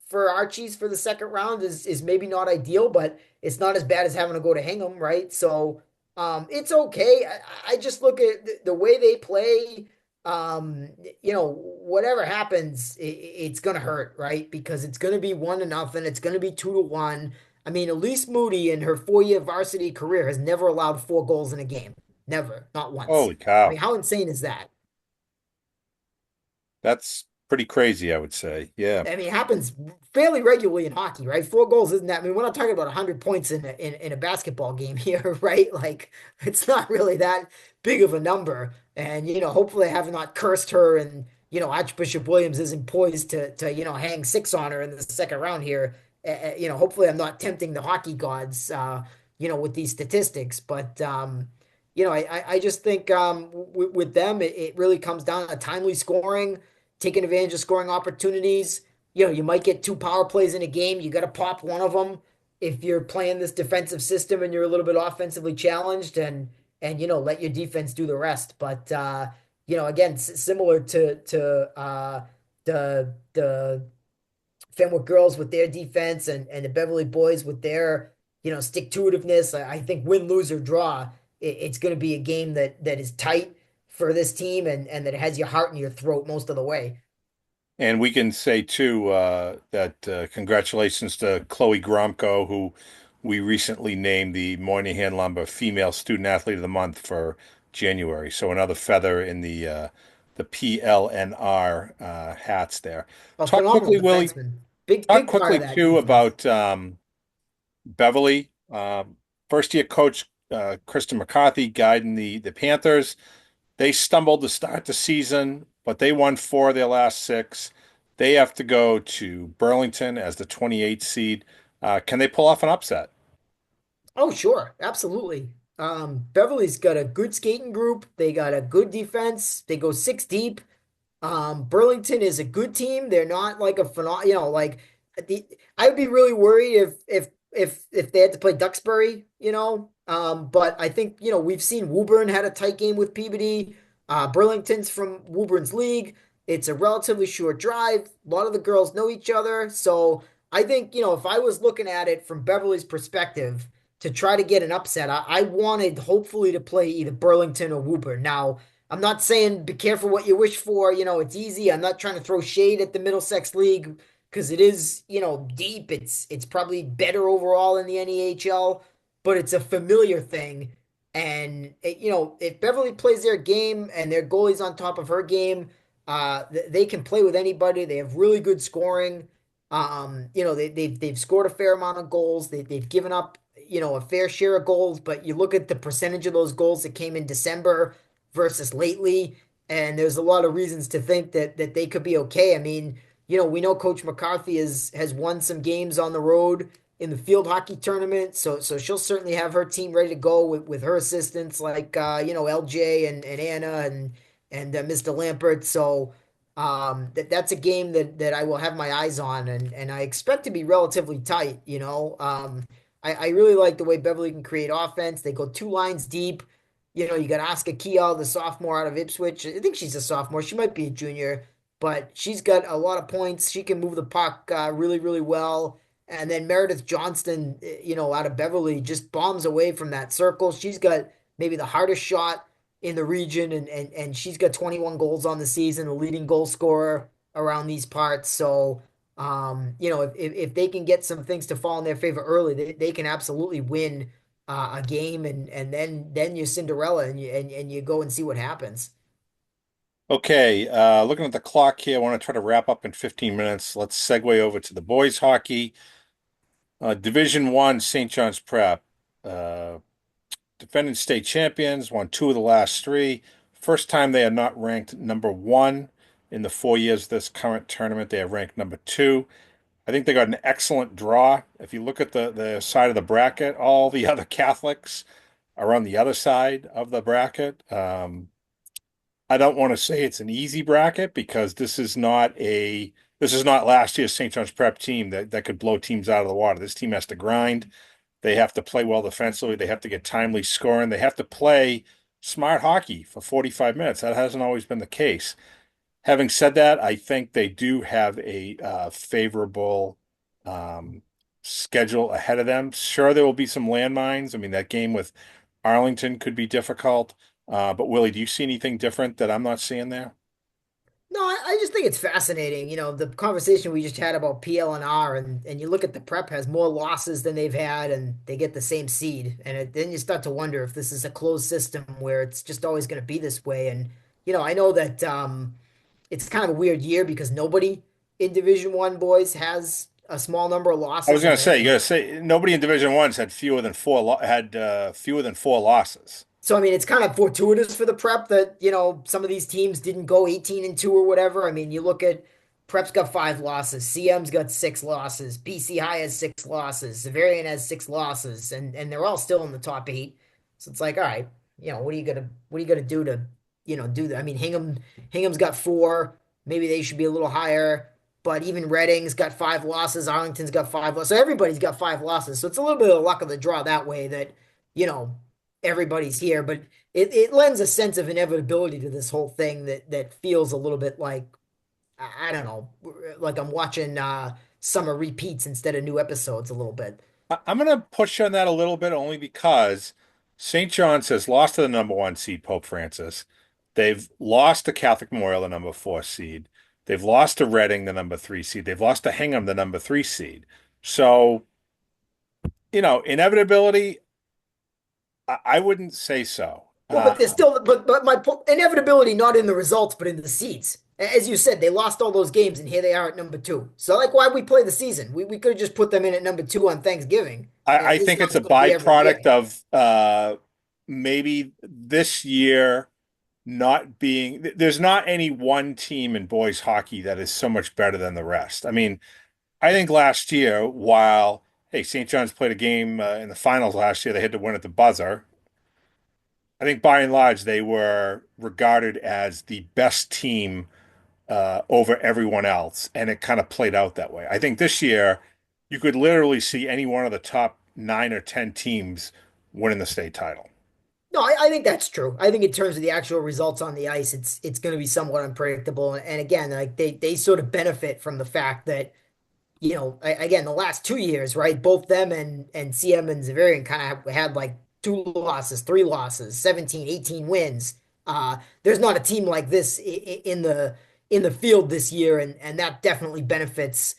for Archie's for the second round is maybe not ideal, but it's not as bad as having to go to Hingham, right? So it's okay. I just look at the way they play. Whatever happens, it's gonna hurt, right? Because it's gonna be 1-0, it's gonna be 2-1. I mean, Elise Moody in her 4-year varsity career has never allowed 4 goals in a game. Never, not once. Holy I cow. mean, how insane is that? That's pretty crazy, I would say. Yeah. I mean, it happens fairly regularly in hockey, right? 4 goals isn't that? I mean, we're not talking about 100 points in a basketball game here, right? Like, it's not really that big of a number. And, hopefully I have not cursed her and, Archbishop Williams isn't poised to hang 6 on her in the second round here. Hopefully I'm not tempting the hockey gods, with these statistics. But, I just think with them, it really comes down to timely scoring, taking advantage of scoring opportunities. You might get 2 power plays in a game. You got to pop one of them if you're playing this defensive system and you're a little bit offensively challenged, and let your defense do the rest. But again, similar to the Fenwick girls with their defense and the Beverly boys with their stick to itiveness. I think win, lose, or draw, it's going to be a game that is tight for this team and that has your heart in your throat most of the way. And we can say too that congratulations to Chloe Gromko, who we recently named the Moynihan Lumber Female Student Athlete of the Month for January. So another feather in the PLNR hats there. A Talk phenomenal quickly, Willie. defenseman. Big, Talk big part quickly of that too defense. about Beverly. First year coach Kristen McCarthy guiding the Panthers. They stumbled to start the season, but they won 4 of their last 6. They have to go to Burlington as the 28th seed. Can they pull off an upset? Oh, sure. Absolutely. Beverly's got a good skating group. They got a good defense. They go 6 deep. Burlington is a good team. They're not like a phenom, like the. I'd be really worried if they had to play Duxbury, But I think we've seen Woburn had a tight game with Peabody. Burlington's from Woburn's league. It's a relatively short drive. A lot of the girls know each other, so I think if I was looking at it from Beverly's perspective to try to get an upset, I wanted hopefully to play either Burlington or Woburn. Now. I'm not saying be careful what you wish for. It's easy. I'm not trying to throw shade at the Middlesex League because it is, deep. It's probably better overall in the NEHL, but it's a familiar thing. And if Beverly plays their game and their goalie's on top of her game, they can play with anybody. They have really good scoring. They've scored a fair amount of goals. They've given up, a fair share of goals, but you look at the percentage of those goals that came in December versus lately. And there's a lot of reasons to think that they could be okay. I mean, we know Coach McCarthy has won some games on the road in the field hockey tournament, so she'll certainly have her team ready to go with her assistants like LJ and Anna and Mr. Lampert. So that's a game that I will have my eyes on, and I expect to be relatively tight. I really like the way Beverly can create offense. They go 2 lines deep. You got Oscar Kiel, the sophomore out of Ipswich. I think she's a sophomore. She might be a junior, but she's got a lot of points. She can move the puck really, really well. And then Meredith Johnston, out of Beverly, just bombs away from that circle. She's got maybe the hardest shot in the region, and she's got 21 goals on the season, the leading goal scorer around these parts. So, if they can get some things to fall in their favor early, they can absolutely win a game, and then you're Cinderella, and you go and see what happens. Okay, looking at the clock here, I want to try to wrap up in 15 minutes. Let's segue over to the boys hockey. Division One, St. John's Prep. Uh, Defending state champions, won 2 of the last 3. First time they are not ranked number 1 in the 4 years of this current tournament. They are ranked number 2. I think they got an excellent draw. If you look at the side of the bracket, all the other Catholics are on the other side of the bracket. I don't want to say it's an easy bracket because this is not last year's St. John's Prep team that could blow teams out of the water. This team has to grind. They have to play well defensively. They have to get timely scoring. They have to play smart hockey for 45 minutes. That hasn't always been the case. Having said that, I think they do have a favorable um, schedule ahead of them. Sure, there will be some landmines. I mean, that game with Arlington could be difficult. But Willie, do you see anything different that I'm not seeing there? No, I just think it's fascinating. You know, the conversation we just had about PLNR, and you look at the prep has more losses than they've had, and they get the same seed. And then you start to wonder if this is a closed system where it's just always going to be this way. And, you know, I know that it's kind of a weird year because nobody in Division One boys has a small number of I was losses. going And, to say, you and got to say nobody in Division One's had fewer than four losses. So I mean, it's kind of fortuitous for the prep that, you know, some of these teams didn't go 18-2 or whatever. I mean, you look at Prep's got 5 losses, CM's got 6 losses, BC High has 6 losses, Severian has 6 losses, and they're all still in the top 8. So it's like, all right, you know, what are you gonna do to, you know, do that? I mean, Hingham's got 4, maybe they should be a little higher. But even Reading's got 5 losses, Arlington's got 5 losses. So everybody's got 5 losses. So it's a little bit of luck of the draw that way that, you know, everybody's here, but it lends a sense of inevitability to this whole thing that feels a little bit like I don't know, like I'm watching summer repeats instead of new episodes a little bit. I'm going to push on that a little bit only because St. John's has lost to the number one seed, Pope Francis. They've lost to Catholic Memorial, the number four seed. They've lost to Reading, the number three seed. They've lost to Hingham, the number three seed. So, inevitability, I wouldn't say so. Well, but there's still but inevitability not in the results but in the seeds. As you said, they lost all those games and here they are at number 2. So like why we play the season? We could have just put them in at number 2 on Thanksgiving. I At least think now it's it's a going to be every byproduct year. of maybe this year not being, there's not any one team in boys hockey that is so much better than the rest. I mean, I think last year, while, hey, St. John's played a game in the finals last year, they had to win at the buzzer. I think by and large, they were regarded as the best team over everyone else, and it kind of played out that way. I think this year, you could literally see any one of the top 9 or 10 teams winning the state title. No, I think that's true. I think in terms of the actual results on the ice, it's going to be somewhat unpredictable. And again, like they sort of benefit from the fact that you know, again, the last 2 years, right? Both them and CM and Zavarian kind of had like 2 losses, 3 losses, 17, 18 wins. There's not a team like this in the field this year, and that definitely benefits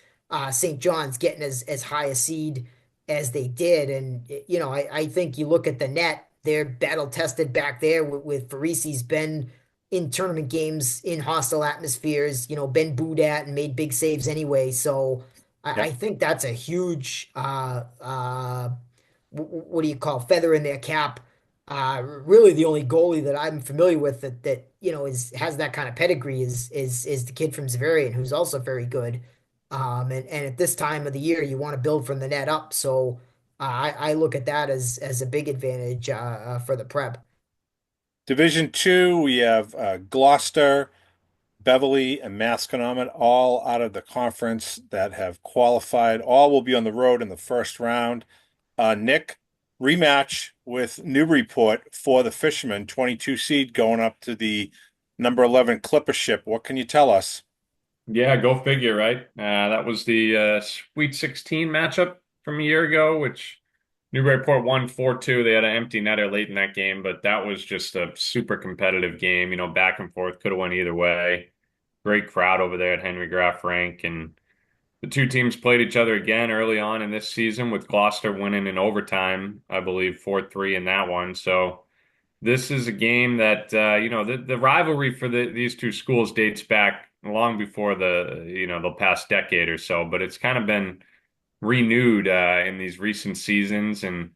St. John's getting as high a seed as they did. And you know, I think you look at the net, they're battle tested back there with Farisi's been in tournament games in hostile atmospheres, you know, been booed at and made big saves anyway. So I Yep. think that's a huge what do you call feather in their cap. Really, the only goalie that I'm familiar with that you know is has that kind of pedigree is the kid from Zavarian, who's also very good. And at this time of the year, you want to build from the net up. So I look at that as a big advantage for the prep. Division two, we have Gloucester, Beverly, and Masconomet all out of the conference that have qualified. All will be on the road in the first round. Nick, rematch with Newburyport for the Fishermen, 22 seed going up to the number 11 Clipper ship. What can you tell us? Yeah, go figure, right? That was the Sweet 16 matchup from a year ago, which Newburyport won 4-2. They had an empty netter late in that game, but that was just a super competitive game, back and forth, could have went either way. Great crowd over there at Henry Graff Rank, and the two teams played each other again early on in this season with Gloucester winning in overtime, I believe 4-3 in that one. So this is a game that the rivalry for these two schools dates back long before the past decade or so, but it's kind of been renewed in these recent seasons, and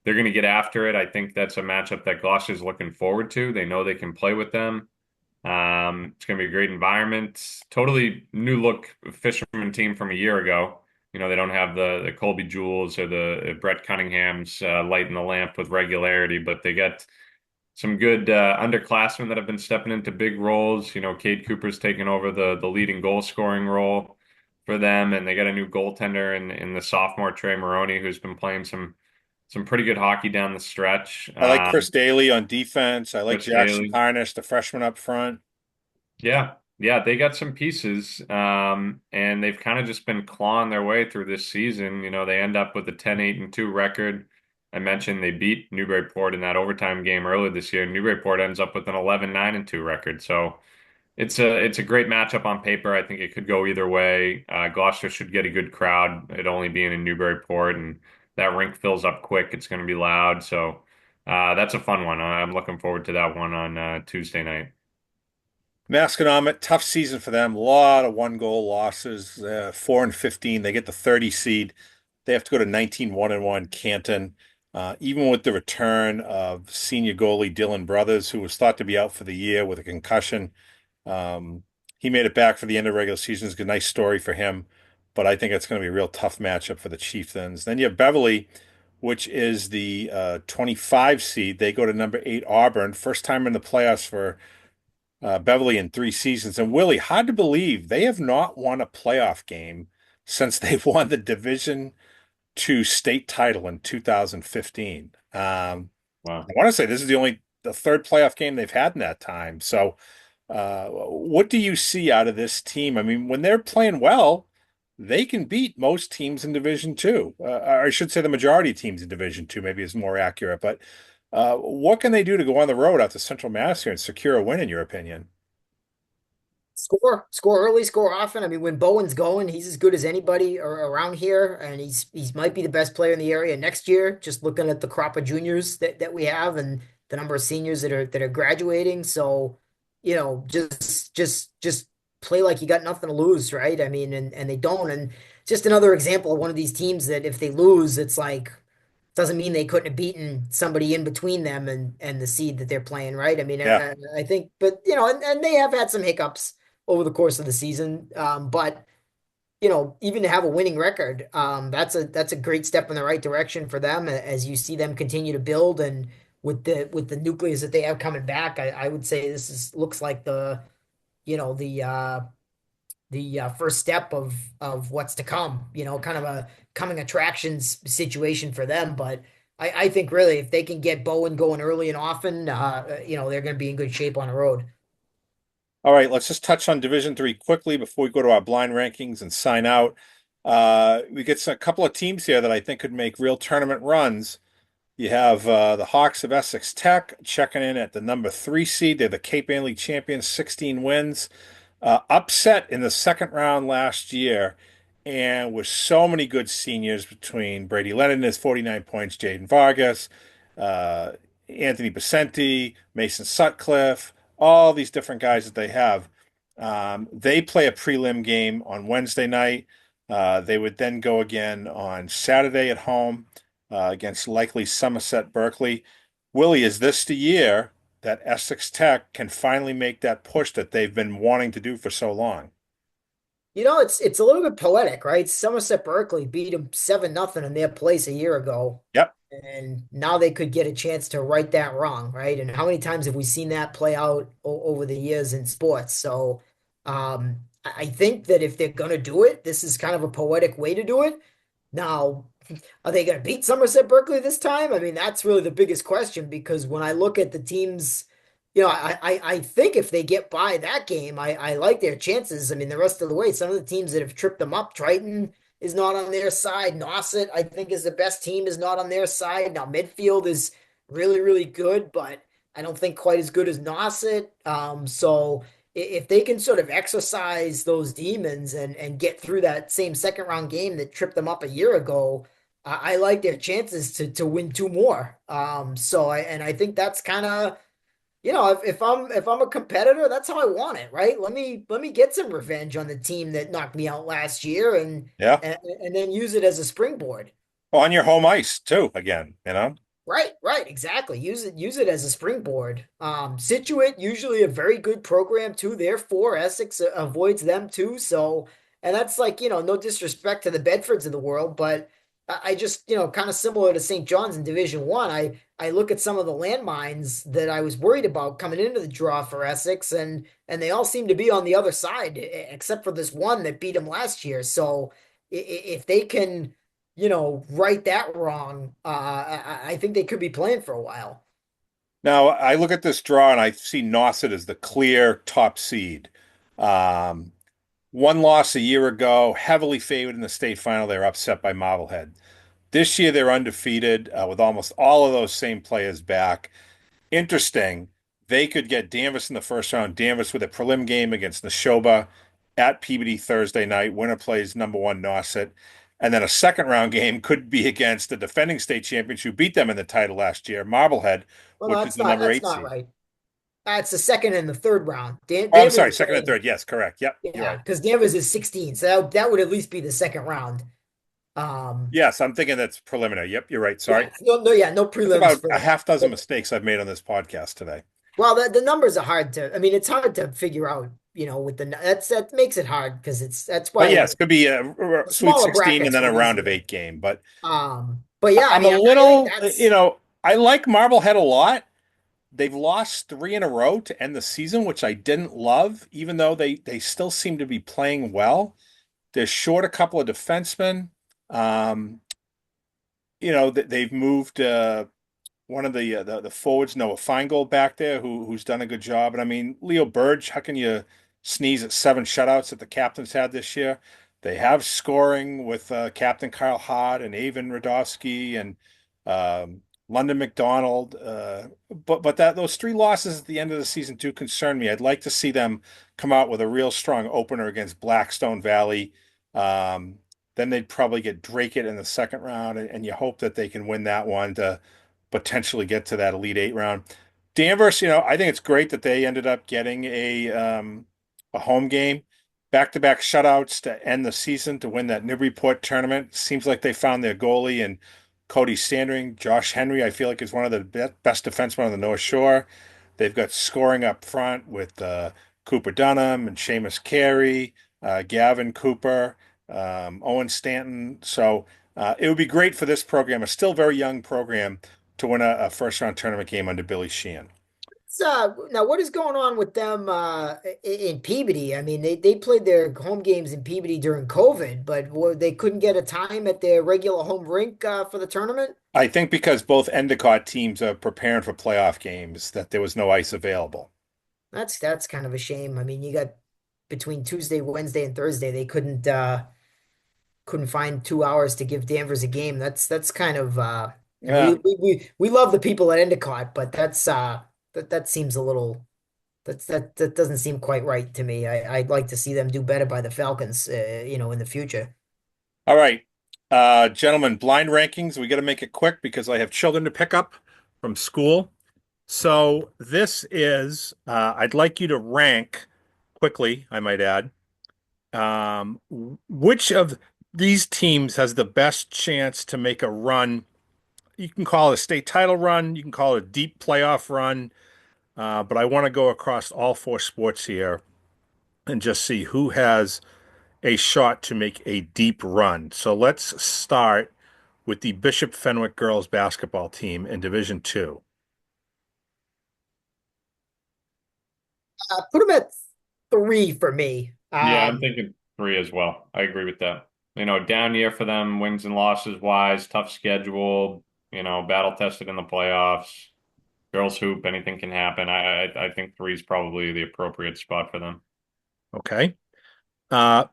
they're going to get after it. I think that's a matchup that Gloucester's looking forward to. They know they can play with them. It's going to be a great environment. Totally new look fisherman team from a year ago. they don't have the Colby Jules or the Brett Cunninghams lighting the lamp with regularity, but they got some good underclassmen that have been stepping into big roles. Cade Cooper's taken over the leading goal scoring role for them, and they got a new goaltender in the sophomore Trey Maroney, who's been playing some pretty good hockey down the stretch. I like Chris Daly on defense. I like Chris Jackson Daly. Harness, the freshman up front. Yeah, yeah, they got some pieces, and they've kind of just been clawing their way through this season. They end up with a 10-8-2 record. I mentioned they beat Newburyport in that overtime game earlier this year. Newburyport ends up with an 11-9-2 record. So it's a great matchup on paper. I think it could go either way. Gloucester should get a good crowd. It only being in Newburyport, and that rink fills up quick. It's going to be loud. So that's a fun one. I'm looking forward to that one on Tuesday night. Masconomet, tough season for them. A lot of one-goal losses, 4-15. They get the 30 seed. They have to go to 19-1-1 Canton. Even with the return of senior goalie Dylan Brothers, who was thought to be out for the year with a concussion, um, he made it back for the end of regular season. It's a nice story for him, but I think it's going to be a real tough matchup for the Chieftains. Then you have Beverly, which is the 25 seed. They go to number 8 Auburn. First time in the playoffs for Beverly in 3 seasons. And Willie, hard to believe they have not won a playoff game since they won the Division II state title in 2015. I Wow. want to say this is the third playoff game they've had in that time. So, what do you see out of this team? I mean, when they're playing well, they can beat most teams in Division II. Or I should say the majority of teams in Division II, maybe is more accurate. But what can they do to go on the road out to Central Mass here and secure a win, in your opinion? Score early, score often. I mean, when Bowen's going, he's as good as anybody around here, and he's might be the best player in the area next year. Just looking at the crop of juniors that we have and the number of seniors that are graduating. So, just play like you got nothing to lose, right? I mean, and they don't. And just another example of one of these teams that if they lose, it's like doesn't mean they couldn't have beaten somebody in between them and the seed that they're playing, right? I mean, Yeah. I think, but and they have had some hiccups over the course of the season. But even to have a winning record, that's a great step in the right direction for them as you see them continue to build and with the nucleus that they have coming back. I would say this is looks like you know the first step of what's to come. Kind of a coming attractions situation for them. But I think really if they can get Bowen going early and often, they're going to be in good shape on the road. All right, let's just touch on Division III quickly before we go to our blind rankings and sign out. We get a couple of teams here that I think could make real tournament runs. You have the Hawks of Essex Tech checking in at the number 3 seed. They're the Cape Ann League champions, 16 wins. Upset in the second round last year, and with so many good seniors between Brady Lennon and his 49 points, Jaden Vargas, uh, Anthony Becenti, Mason Sutcliffe, all these different guys that they have. They play a prelim game on Wednesday night. They would then go again on Saturday at home against likely Somerset Berkeley. Willie, is this the year that Essex Tech can finally make that push that they've been wanting to do for so long? It's a little bit poetic, right? Somerset Berkeley beat them 7-0 in their place a year ago. Yep. And now they could get a chance to right that wrong, right? And how many times have we seen that play out over the years in sports? So I think that if they're going to do it, this is kind of a poetic way to do it. Now, are they going to beat Somerset Berkeley this time? I mean, that's really the biggest question because when I look at the teams, I think if they get by that game, I like their chances. I mean, the rest of the way, some of the teams that have tripped them up, Triton is not on their side. Nauset, I think, is the best team, is not on their side. Now, midfield is really, really good, but I don't think quite as good as Nauset. So if they can sort of exercise those demons and get through that same second round game that tripped them up a year ago, I like their chances to win two more. I think that's kind of if I'm a competitor, that's how I want it, right? Let me get some revenge on the team that knocked me out last year and Yeah. and then use it as a springboard. On your home ice too, again. Right, exactly. Use it as a springboard. Situate usually a very good program too. Therefore, Essex avoids them too. So And that's like, no disrespect to the Bedfords of the world, but I just, kind of similar to St. John's in Division One. I look at some of the landmines that I was worried about coming into the draw for Essex, and they all seem to be on the other side, except for this one that beat them last year. So if they can, right that wrong, I think they could be playing for a while. Now, I look at this draw and I see Nauset as the clear top seed. Um, One loss a year ago, heavily favored in the state final. They were upset by Marblehead. This year, they're undefeated with almost all of those same players back. Interesting. They could get Danvers in the first round. Danvers with a prelim game against Neshoba at Peabody Thursday night. Winner plays number one Nauset. And then a second round game could be against the defending state champions who beat them in the title last year, Marblehead, Well, no, which is that's the not number that's eight not seed. right. It's the second and the third round. Oh, I'm Danvers sorry, is second and playing, third. Yes, correct. Yep, you're yeah, right. because Danvers is 16, so that would at least be the second round. Um, Yes, I'm thinking that's preliminary. Yep, you're right. yeah, Sorry. no, yeah, no That's prelims about for. a half dozen mistakes I've made on this podcast today. Well, the numbers are hard to. I mean, it's hard to figure out. With that makes it hard because that's But why yes, could be a the Sweet smaller 16 and brackets then a were round of easier. eight game. But But yeah, I I'm a mean, I think little, that's I like Marblehead a lot. They've lost three in a row to end the season, which I didn't love, even though they still seem to be playing well. They're short a couple of defensemen. Um, they've moved one of the forwards, Noah Feingold, back there, who's done a good job. And I mean, Leo Burge, how can you sneeze at seven shutouts that the captains had this year? They have scoring with Captain Kyle Hart and Avon Radovsky and London McDonald. But that those three losses at the end of the season do concern me. I'd like to see them come out with a real strong opener against Blackstone Valley. Um, then they'd probably get Drake it in the second round, and you hope that they can win that one to potentially get to that Elite Eight round. Danvers, I think it's great that they ended up getting a home game, back-to-back shutouts to end the season to win that Newburyport tournament. Seems like they found their goalie and Cody Sandring. Josh Henry, I feel like is one of the best defensemen on the North Shore. They've got scoring up front with Cooper Dunham and Seamus Carey, Gavin Cooper, Owen Stanton. So it would be great for this program, a still very young program, to win a first round tournament game under Billy Sheehan. now what is going on with them in Peabody? I mean, they played their home games in Peabody during COVID, but they couldn't get a time at their regular home rink for the tournament. I think because both Endicott teams are preparing for playoff games, that there was no ice available. That's kind of a shame. I mean, you got between Tuesday, Wednesday, and Thursday, they couldn't find 2 hours to give Danvers a game. That's kind of Yeah. we love the people at Endicott, but that seems a little that doesn't seem quite right to me. I'd like to see them do better by the Falcons, in the future. All right. Gentlemen, blind rankings. We got to make it quick because I have children to pick up from school. So this is, I'd like you to rank quickly, I might add, which of these teams has the best chance to make a run? You can call it a state title run, you can call it a deep playoff run, but I want to go across all four sports here and just see who has a shot to make a deep run. So let's start with the Bishop Fenwick girls basketball team in Division Two. Put them at three for me. Yeah, I'm thinking three as well. I agree with that. Down year for them, wins and losses wise, tough schedule, battle tested in the playoffs. Girls hoop, anything can happen. I think three is probably the appropriate spot for them. Okay.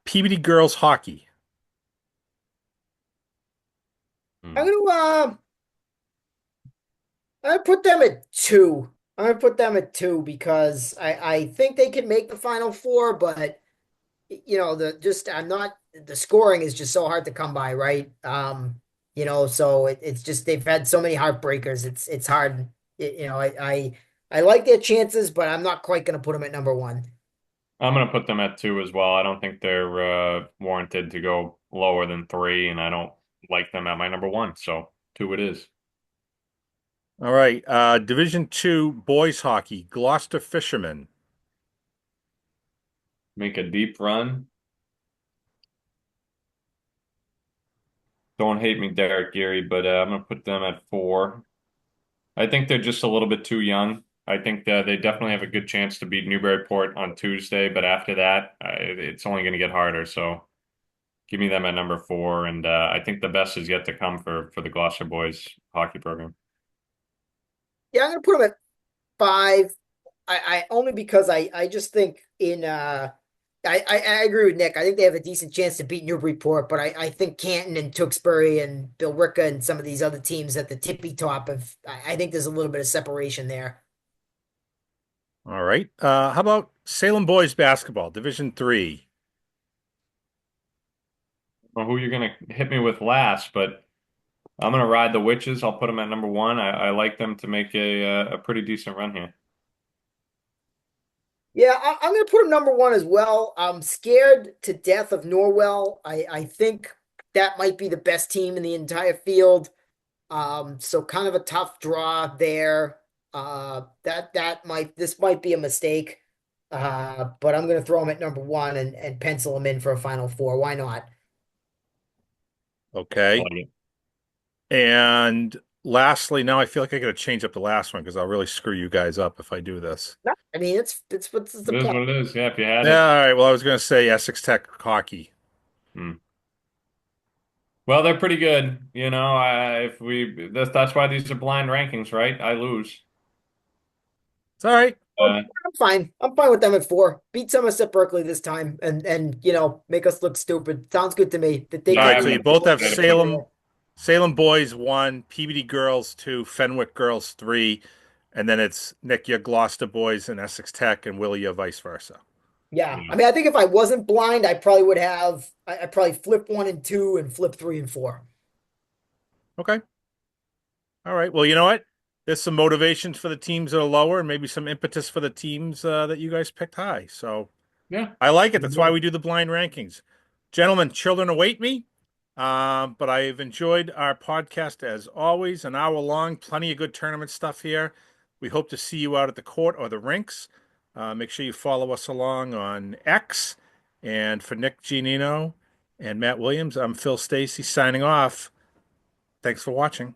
Peabody girls hockey. I'm Hmm. gonna I put them at two. I'm gonna put them at two because I think they can make the final four, but I'm not the scoring is just so hard to come by, right? So it's just they've had so many heartbreakers. It's hard. I like their chances, but I'm not quite gonna put them at number one. I'm going to put them at two as well. I don't think they're warranted to go lower than three, and I don't like them at my number one. So two it is. All right. Division Two boys hockey, Gloucester Fishermen. Make a deep run. Don't hate me, Derek Geary, but I'm gonna put them at 4. I think they're just a little bit too young. I think that they definitely have a good chance to beat Newburyport on Tuesday, but after that, it's only going to get harder. So give me them at number 4, and I think the best is yet to come for the Gloucester boys hockey program. Yeah, I'm gonna put them at 5. I only because I just think I agree with Nick. I think they have a decent chance to beat Newburyport, but I think Canton and Tewksbury and Billerica and some of these other teams at the tippy top of I think there's a little bit of separation there. All right. How about Salem boys basketball, Division Three? Well, who you're going to hit me with last, but I'm going to ride the Witches. I'll put them at number 1. I like them to make a pretty decent run here. Yeah, I'm going to put him number 1 as well. I'm scared to death of Norwell. I think that might be the best team in the entire field. So kind of a tough draw there. This might be a mistake. But I'm going to throw him at number 1 and pencil him in for a Final Four. Why not? I Okay. like it. And lastly, now I feel like I got to change up the last one because I'll really screw you guys up if I do this. No, I mean, it's what's the It is point? what it is. Yeah, if you had Yeah, it. all right. Well, I was going to say Essex Tech hockey. Hmm. Well, they're pretty good. If that's why these are blind rankings, right? I lose. It's all right. Well, Uh, I'm fine. I'm fine with them at 4. Beat Somerset Berkeley this time and make us look stupid. Sounds good to me. That they All yeah, can right. I'm So beat you gonna both have try to put. Salem boys 1, PBD girls 2, Fenwick girls 3, and then it's Nick, your Gloucester boys, and Essex Tech, and Willie, your vice versa. Yeah. I Yeah, mean, I think if I wasn't blind, I probably would have I probably flip 1 and 2 and flip 3 and 4. Okay. All right. Well, you know what? There's some motivations for the teams that are lower, and maybe some impetus for the teams that you guys picked high. So yeah. I like it. That's why we do the blind rankings. Gentlemen, children await me. But I've enjoyed our podcast as always, an hour long, plenty of good tournament stuff here. We hope to see you out at the court or the rinks. Make sure you follow us along on X. And for Nick Giannino and Matt Williams, I'm Phil Stacy signing off. Thanks for watching.